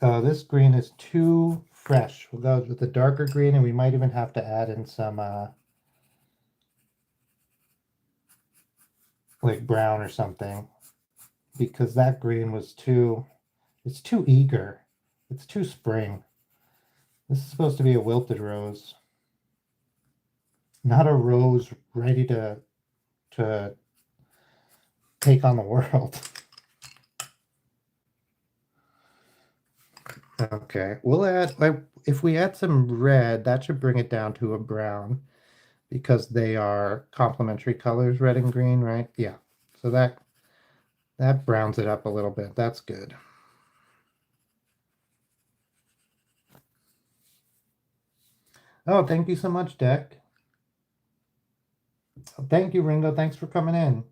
This green is too fresh. We'll go with the darker green, and we might even have to add in some like brown or something because that green was it's too eager. It's too spring. This is supposed to be a wilted rose, not a rose ready to take on the world. Okay, we'll add, like, if we add some red, that should bring it down to a brown because they are complementary colors, red and green, right? Yeah. So that browns it up a little bit. That's good. Oh, thank you so much, Deck. Thank you, Ringo. Thanks for coming in.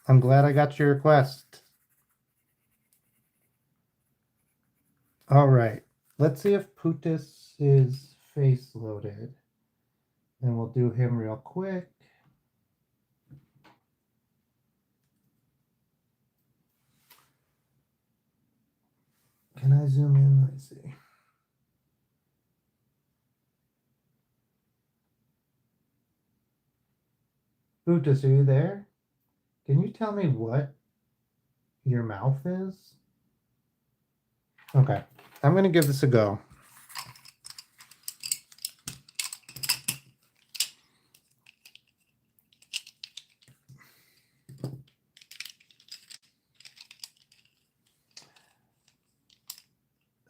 I'm glad I got your request. All right. Let's see if Putis is face loaded. And we'll do him real quick. Can I zoom in? Let's see. Putis, are you there? Can you tell me what your mouth is? Okay. I'm going to give this a go.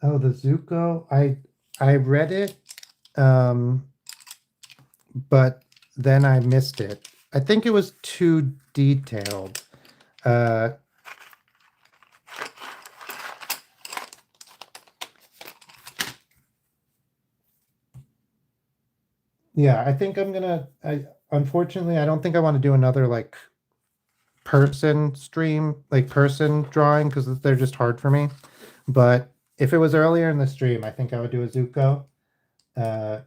Oh, the Zuko. I read it, but then I missed it. I think it was too detailed. Uh, yeah, I think I'm gonna. Unfortunately, I don't think I want to do another like person stream, like person drawing, because they're just hard for me. But if it was earlier in the stream, I think I would do a Zuko. Uh,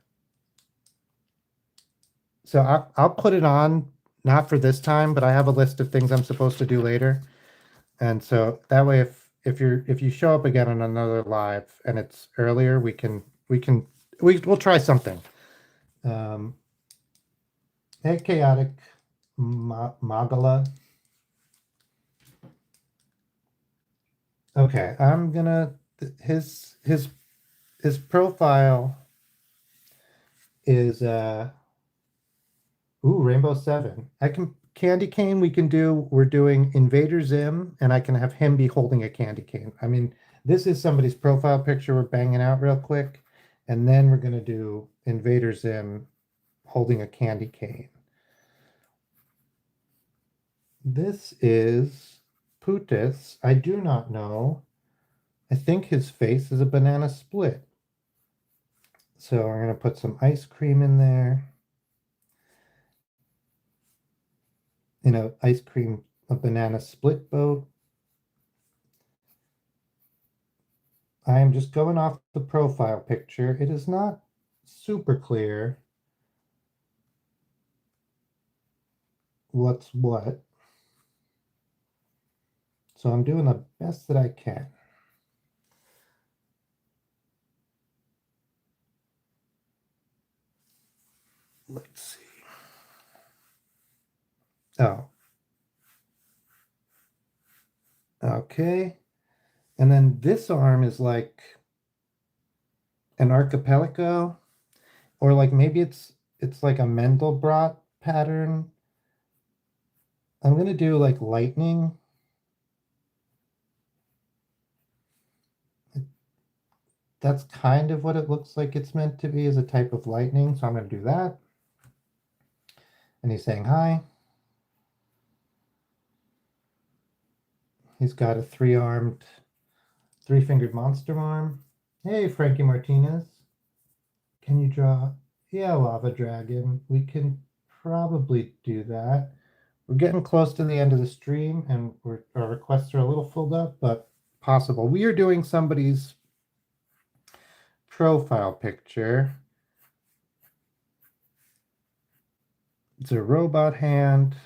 so I'll put it on, not for this time, but I have a list of things I'm supposed to do later. And so that way, if you show up again on another live and it's earlier, we'll try something. Hey, chaotic Magala. Okay, I'm gonna his profile is Rainbow Seven. I can candy cane. We're doing Invader Zim, and I can have him be holding a candy cane. I mean, this is somebody's profile picture we're banging out real quick, and then we're gonna do Invader Zim holding a candy cane. This is Putis. I do not know. I think his face is a banana split. So I'm gonna put some ice cream in there. Ice cream, a banana split boat. I am just going off the profile picture. It is not super clear what's what. So I'm doing the best that I can. Let's see. Oh. Okay. And then this arm is like an archipelago, or like maybe it's like a Mandelbrot pattern. I'm gonna do like lightning. That's kind of what it looks like it's meant to be, as a type of lightning. So I'm gonna do that. And he's saying hi. He's got a three-fingered monster arm. Hey, Frankie Martinez. Can you draw? Yeah, lava dragon. We can probably do that. We're getting close to the end of the stream, and our requests are a little filled up, but possible. We are doing somebody's profile picture. It's a robot hand.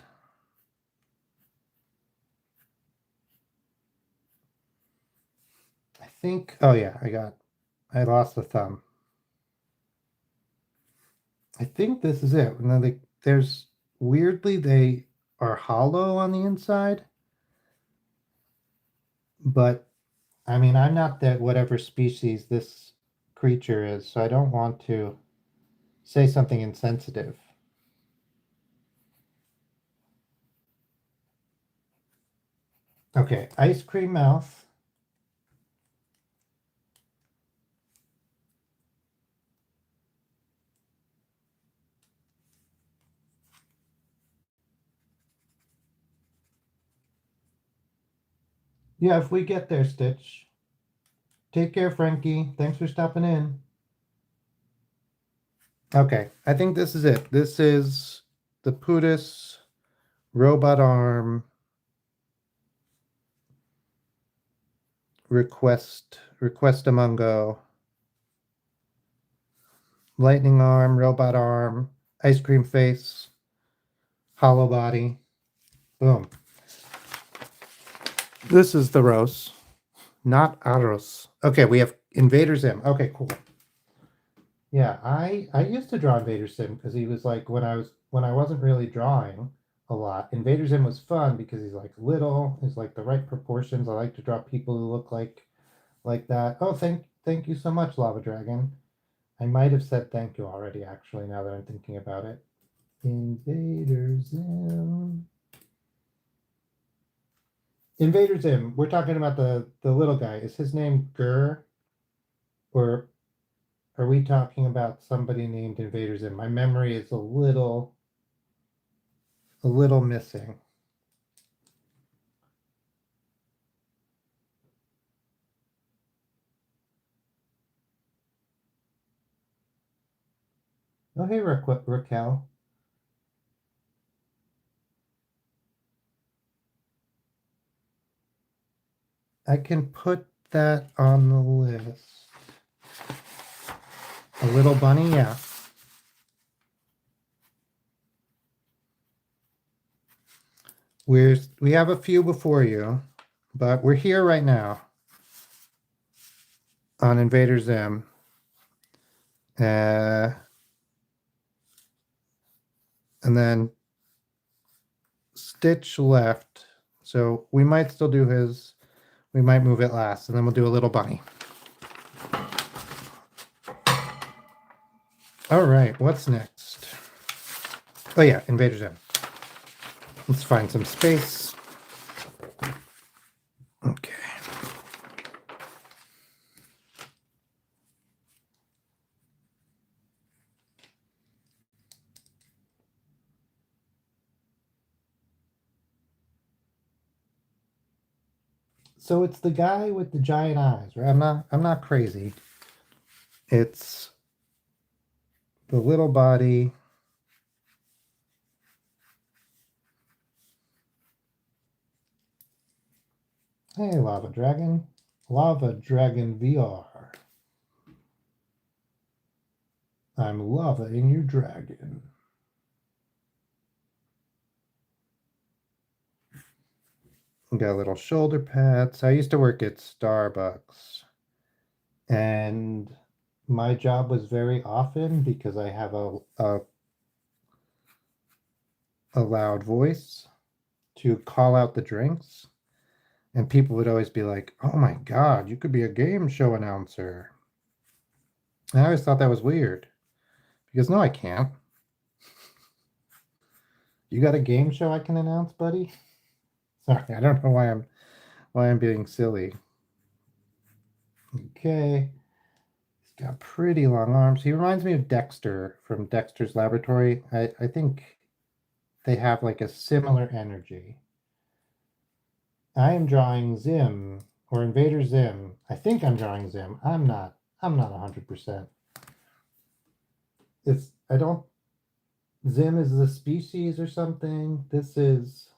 I think, oh yeah, I lost the thumb. I think this is it. And then weirdly, they are hollow on the inside. But I mean, I'm not that whatever species this creature is, so I don't want to say something insensitive. Okay, ice cream mouth. Yeah, if we get there, Stitch. Take care, Frankie. Thanks for stopping in. Okay, I think this is it. This is the Pootis robot arm request among go. Lightning arm, robot arm, ice cream face, hollow body. Boom. This is the Rose, not Aros. Okay, we have Invader Zim. Okay, cool. Yeah, I used to draw Invader Zim because he was like when I wasn't really drawing a lot. Invader Zim was fun because he's like little, he's like the right proportions. I like to draw people who look like that. Oh, thank you so much, Lava Dragon. I might have said thank you already, actually, now that I'm thinking about it. Invader Zim. Invader Zim. We're talking about the little guy. Is his name Gur? Or are we talking about somebody named Invader Zim? My memory is a little missing. Oh, hey, Raquel. I can put that on the list. A little bunny, yeah. We have a few before you, but we're here right now on Invader Zim. And then Stitch left. So we might still do his. We might move it last, and then we'll do a little bunny. All right, what's next? Oh yeah, Invader Zim. Let's find some space. Okay. So it's the guy with the giant eyes, right? I'm not crazy. It's the little body. Hey, Lava Dragon. Lava Dragon VR. I'm lavaing your dragon. We got little shoulder pads. I used to work at Starbucks, and my job was very often because I have a loud voice to call out the drinks. And people would always be like, oh my God, you could be a game show announcer. And I always thought that was weird because no, I can't. You got a game show I can announce, buddy? Sorry, I don't know why I'm being silly. Okay. He's got pretty long arms. He reminds me of Dexter from Dexter's Laboratory. I think they have like a similar energy. I am drawing Zim or Invader Zim. I think I'm drawing Zim. I'm not 100%. I don't Zim is the species or something. This is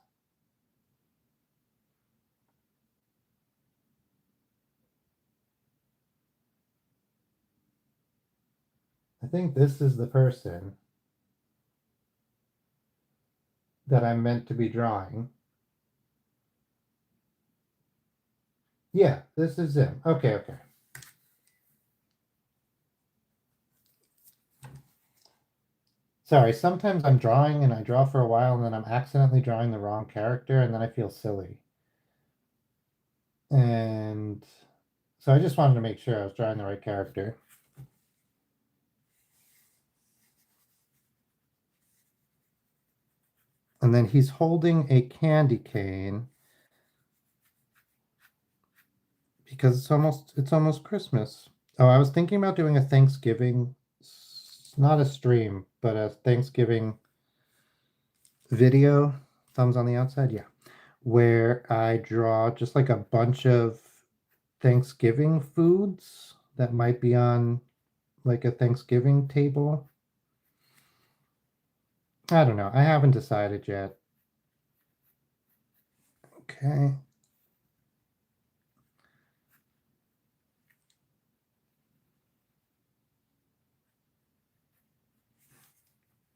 I think this is the person that I'm meant to be drawing. Yeah, this is Zim. Okay, okay. Sorry, sometimes I'm drawing and I draw for a while and then I'm accidentally drawing the wrong character and then I feel silly. And so I just wanted to make sure I was drawing the right character. And then he's holding a candy cane. because it's almost Christmas. Oh, I was thinking about doing a Thanksgiving, not a stream, but a Thanksgiving video, thumbs on the outside, yeah, where I draw just like a bunch of Thanksgiving foods that might be on like a Thanksgiving table. I don't know. I haven't decided yet. Okay.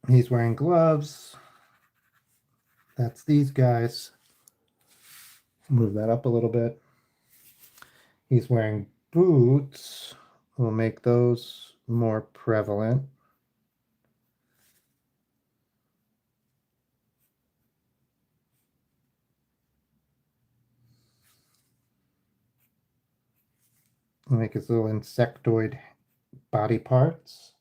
He's wearing gloves. That's these guys. Move that up a little bit. He's wearing boots. We'll make those more prevalent. We'll make his little insectoid body parts.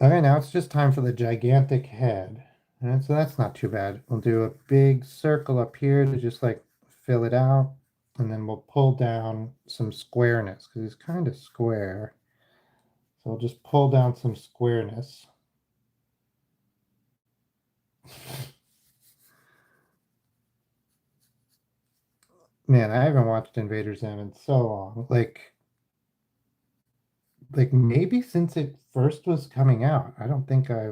Okay, now it's just time for the gigantic head. And so that's not too bad. We'll do a big circle up here to just like fill it out. And then we'll pull down some squareness because he's kind of square. So we'll just pull down some squareness. Man, I haven't watched Invader Zim in so long. Like maybe since it first was coming out. I don't think I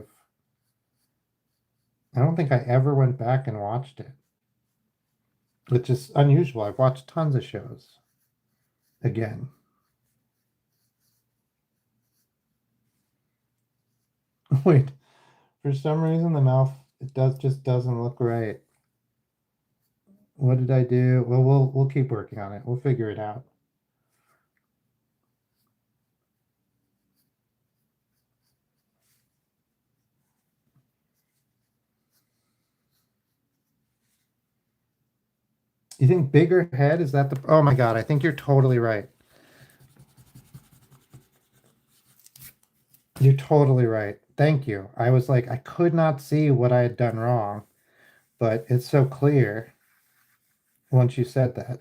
ever went back and watched it. Which is unusual. I've watched tons of shows again. Wait, for some reason the mouth it just doesn't look right. What did I do? Well, we'll keep working on it. We'll figure it out. You think bigger head is that the Oh my God, I think you're totally right. You're totally right. Thank you. I was like, I could not see what I had done wrong, but it's so clear once you said that.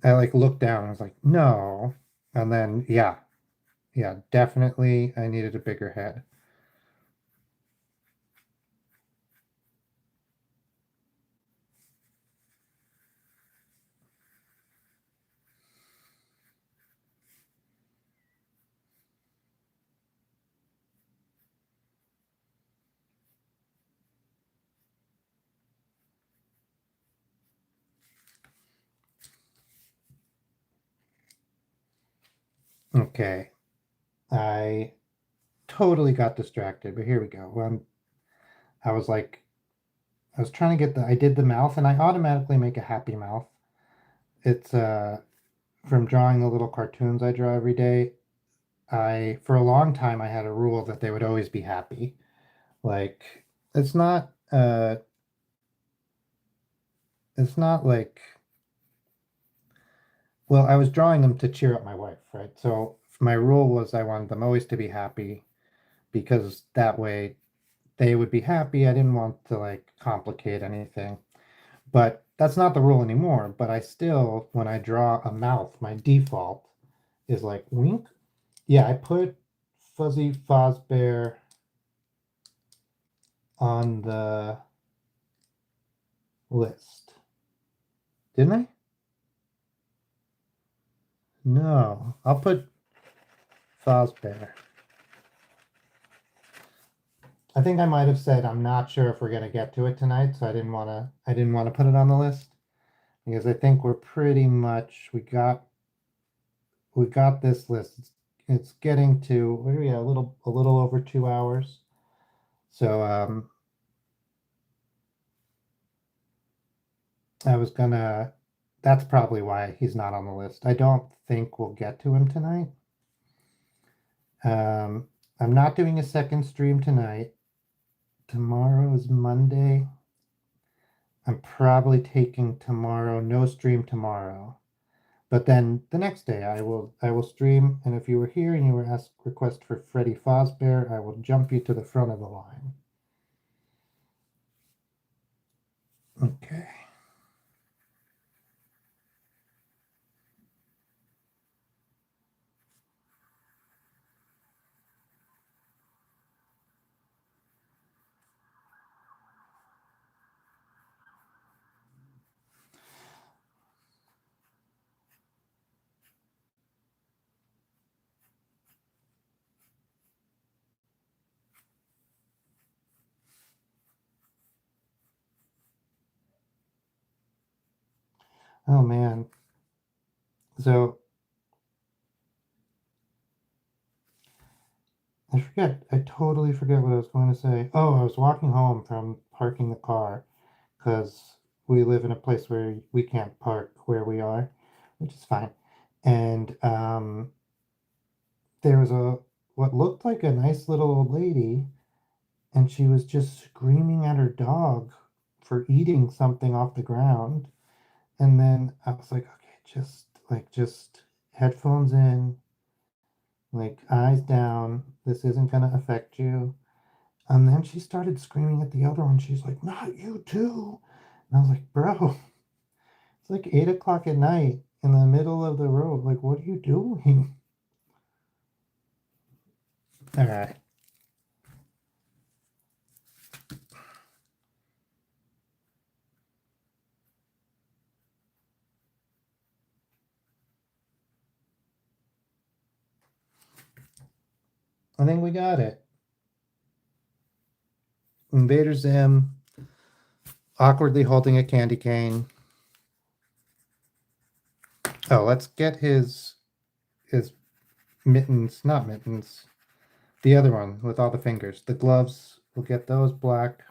I like looked down, I was like, no. And then yeah, definitely I needed a bigger head. Okay. I totally got distracted, but here we go. I was like, I was trying to get I did the mouth and I automatically make a happy mouth. It's from drawing the little cartoons I draw every day. For a long time, I had a rule that they would always be happy. Like, it's not, uh, it's not like, well, I was drawing them to cheer up my wife, right? So my rule was I wanted them always to be happy because that way they would be happy. I didn't want to like complicate anything. But that's not the rule anymore. But I still, when I draw a mouth, my default is like wink. Yeah, I put Fuzzy Fozbear on the list. Didn't I? No, I'll put Fozbear. I think I might have said I'm not sure if we're gonna get to it tonight, so I didn't want to put it on the list because I think we're pretty much we got this list. It's getting to where are we at? A little over 2 hours. So I was gonna that's probably why he's not on the list. I don't think we'll get to him tonight. Um, I'm not doing a second stream tonight. Tomorrow is Monday. I'm probably taking tomorrow, no stream tomorrow. But then the next day I will stream, and if you were here and you were asked request for Freddy Fazbear, I will jump you to the front of the line. Okay. Oh man. So I totally forget what I was going to say. Oh, I was walking home from parking the car because we live in a place where we can't park where we are, which is fine. And there was a what looked like a nice little old lady, and she was just screaming at her dog for eating something off the ground. And then I was like, okay, just headphones in, like eyes down. This isn't gonna affect you. And then she started screaming at the other one. She's like, not you too. And I was like, bro, it's like 8 o'clock at night in the middle of the road. Like, what are you doing? All right. I think we got it. Invader Zim awkwardly holding a candy cane. Oh, let's get his mittens, not mittens. The other one with all the fingers. The gloves, we'll get those black.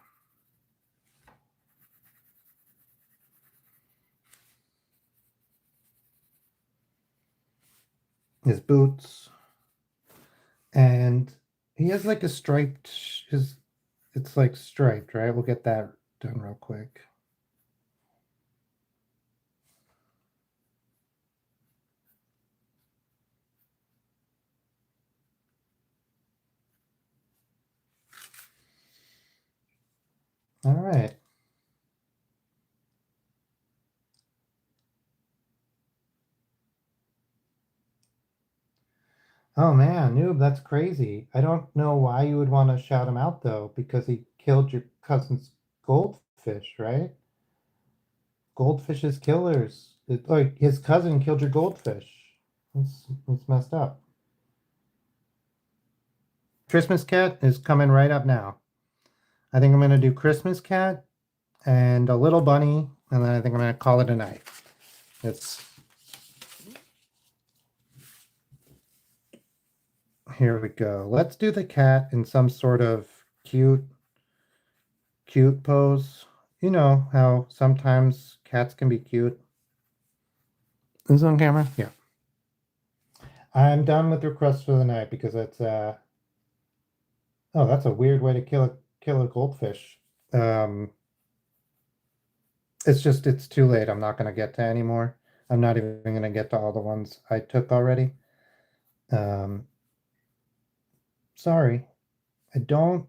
His boots. And he has like a striped his it's like striped, right? We'll get that done real quick. All right. Oh man, noob, that's crazy. I don't know why you would want to shout him out though, because he killed your cousin's goldfish, right? Goldfish is killers. Like his cousin killed your goldfish. That's messed up. Christmas cat is coming right up now. I think I'm gonna do Christmas cat and a little bunny, and then I think I'm gonna call it a night. It's Here we go. Let's do the cat in some sort of cute pose. You know how sometimes cats can be cute. Is it on camera? Yeah. I'm done with requests for the night because it's oh, that's a weird way to kill a goldfish. Um it's too late. I'm not gonna get to any more. I'm not even gonna get to all the ones I took already. Um Sorry. I don't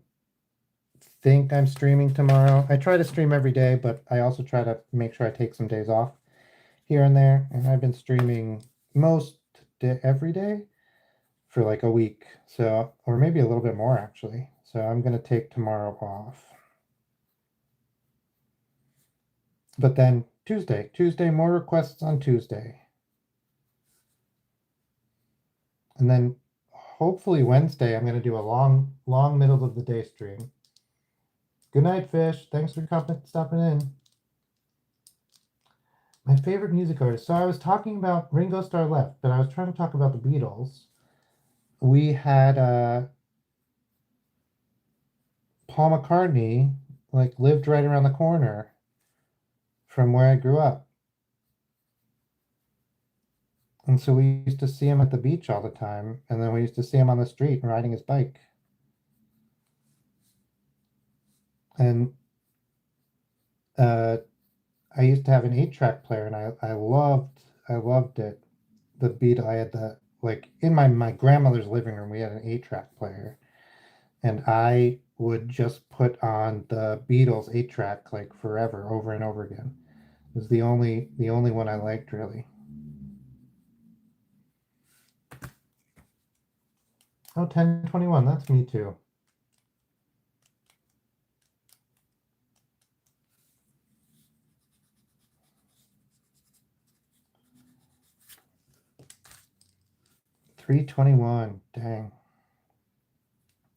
think I'm streaming tomorrow. I try to stream every day, but I also try to make sure I take some days off here and there. And I've been streaming every day for like a week. So, or maybe a little bit more actually. So I'm going to take tomorrow off. But then Tuesday, more requests on Tuesday. And then hopefully Wednesday, I'm going to do a long middle of the day stream. Good night, Fish. Thanks for stopping in. My favorite music artist. So I was talking about Ringo Starr left, but I was trying to talk about the Beatles. We had Paul McCartney like lived right around the corner from where I grew up. And so we used to see him at the beach all the time, and then we used to see him on the street riding his bike. And uh, I used to have an 8-track player, and I loved it. The beat I had the like in my grandmother's living room, we had an 8-track player, and I would just put on the Beatles 8-track like forever, over and over again. It was the only one I liked really. Oh, 1021, that's me too. $3.21. Dang.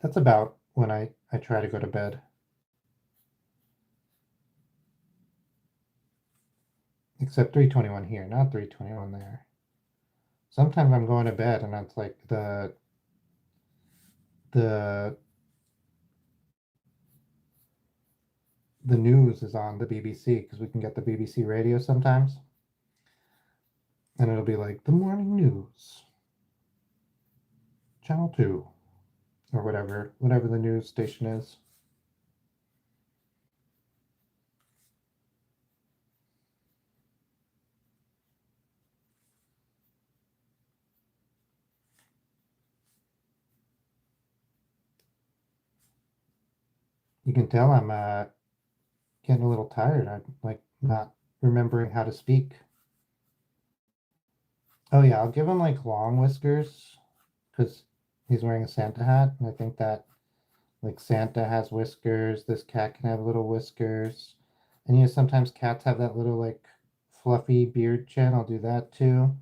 That's about when I try to go to bed. Except 321 here, not 321 there. Sometimes I'm going to bed and it's like the the news is on the BBC because we can get the BBC radio sometimes. And it'll be like the morning news, channel 2 or whatever the news station is. You can tell I'm getting a little tired. I'm like not remembering how to speak. Oh yeah, I'll give him like long whiskers because he's wearing a Santa hat, and I think that like Santa has whiskers, this cat can have little whiskers. And sometimes cats have that little like fluffy beard chin. I'll do that too.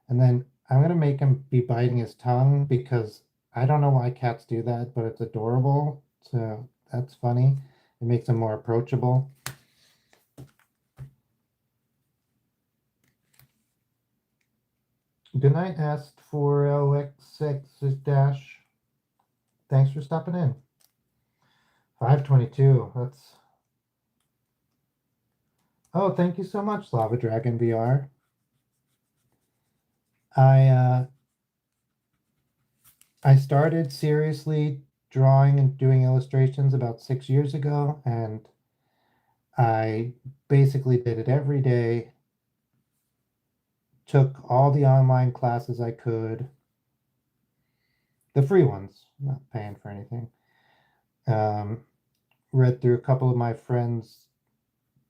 And then I'm gonna make him be biting his tongue because I don't know why cats do that, but it's adorable. So that's funny. It makes him more approachable. Good night, S4LX6 dash. Thanks for stopping in. 522. That's. Oh, thank you so much, Lava Dragon VR. I started seriously drawing and doing illustrations about 6 years ago, and I basically did it every day, took all the online classes I could, the free ones, not paying for anything. Read through a couple of my friends'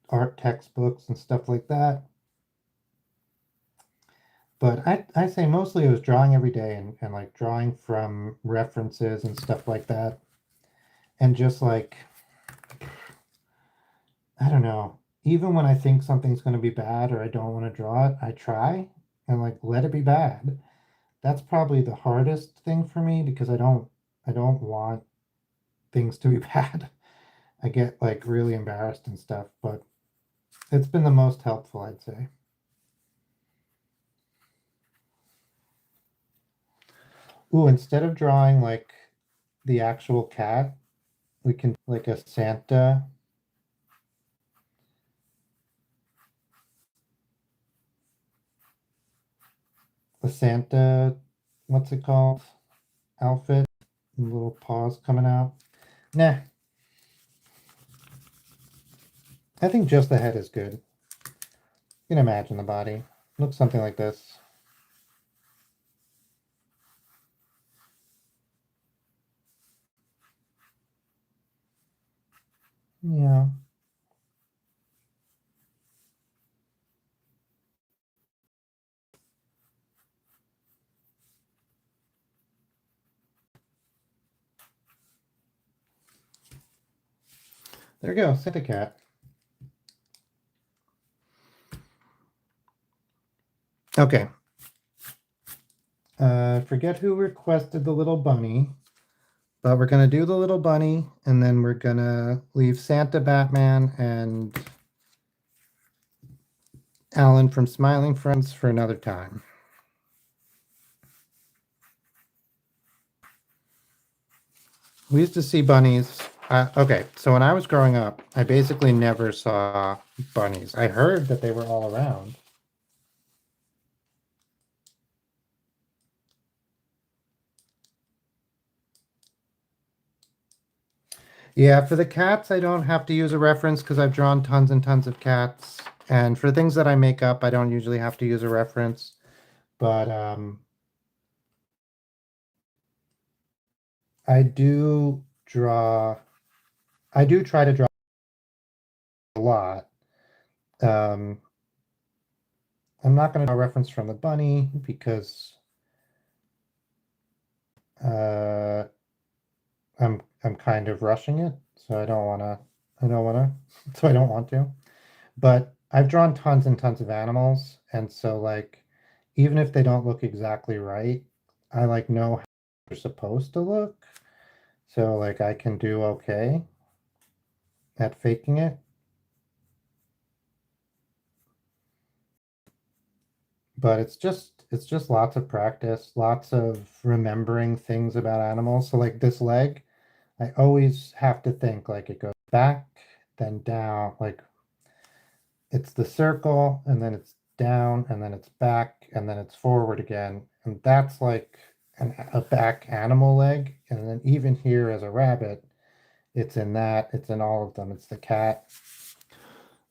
art textbooks and stuff like that. But I say mostly it was drawing every day and like drawing from references and stuff like that. And just like, I don't know, even when I think something's going to be bad or I don't want to draw it, I try and like let it be bad. That's probably the hardest thing for me because I don't want things to be bad. I get like really embarrassed and stuff, but it's been the most helpful, I'd say. Ooh, instead of drawing like the actual cat, we can like a Santa, what's it called? Outfit, little paws coming out. Nah, I think just the head is good. You can imagine the body. Looks something like this. Yeah. There you go, Santa cat. Okay. Forget who requested the little bunny, but we're gonna do the little bunny, and then we're gonna leave Santa, Batman, and Alan from Smiling Friends for another time. We used to see bunnies. Okay, so when I was growing up, I basically never saw bunnies. I heard that they were all around. Yeah, for the cats, I don't have to use a reference because I've drawn tons and tons of cats. And for things that I make up, I don't usually have to use a reference. But I do draw, I do try to draw a lot. Um, I'm not going to draw a reference from the bunny because uh, I'm kind of rushing it, so I don't want to, so I don't want to. But I've drawn tons and tons of animals, and so like even if they don't look exactly right, I like know how they're supposed to look. So like I can do okay at faking it. but it's just lots of practice, lots of remembering things about animals. So like this leg, I always have to think like it goes back, then down, like it's the circle, and then it's down, and then it's back, and then it's forward again. And that's like a back animal leg. And then even here as a rabbit, it's in that, it's in all of them. It's the cat.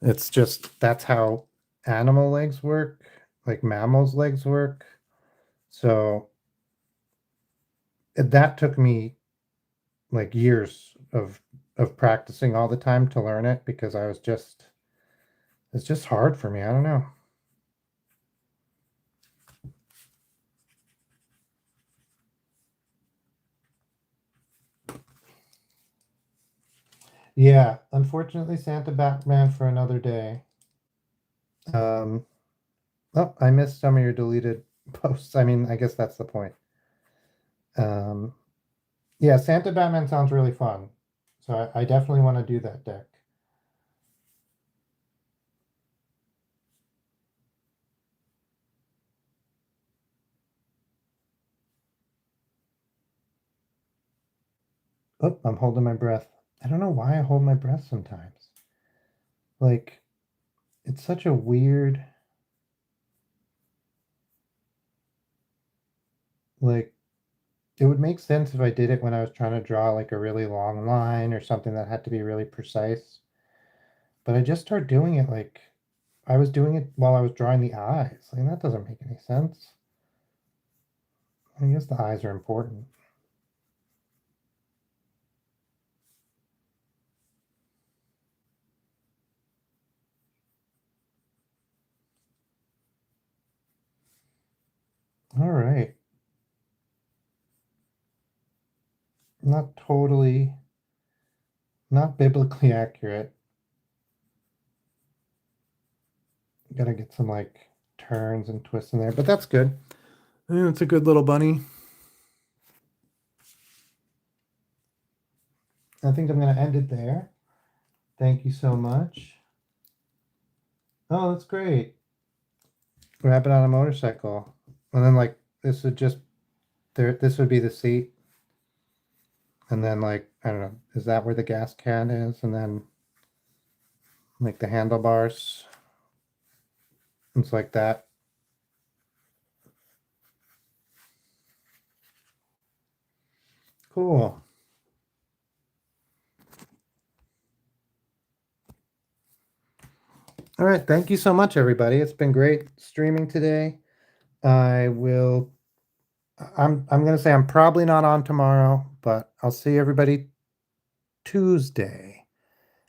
It's just that's how animal legs work, like mammals' legs work. So that took me like years of practicing all the time to learn it because it's just hard for me. I don't know. Yeah, unfortunately, Santa Batman for another day. Um, oh, I missed some of your deleted posts. I mean, I guess that's the point. Um, yeah, Santa Batman sounds really fun. So I definitely want to do that deck. Oh, I'm holding my breath. I don't know why I hold my breath sometimes. Like, it's such a weird, like, it would make sense if I did it when I was trying to draw like a really long line or something that had to be really precise. But I just started doing it like I was doing it while I was drawing the eyes. Like, that doesn't make any sense. I guess the eyes are important. All right. Not totally, not biblically accurate. Gotta get some like turns and twists in there, but that's good. Yeah, it's a good little bunny. I think I'm gonna end it there. Thank you so much. Oh, that's great. Rabbit on a motorcycle. And then like this would just there this would be the seat. And then like I don't know, is that where the gas can is? And then like the handlebars. It's like that. Cool. All right. Thank you so much, everybody. It's been great streaming today. I will I'm gonna say I'm probably not on tomorrow, but I'll see everybody Tuesday.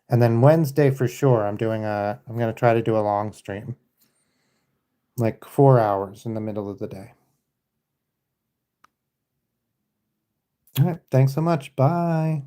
And then Wednesday for sure. I'm gonna try to do a long stream. Like 4 hours in the middle of the day. All right. Thanks so much. Bye.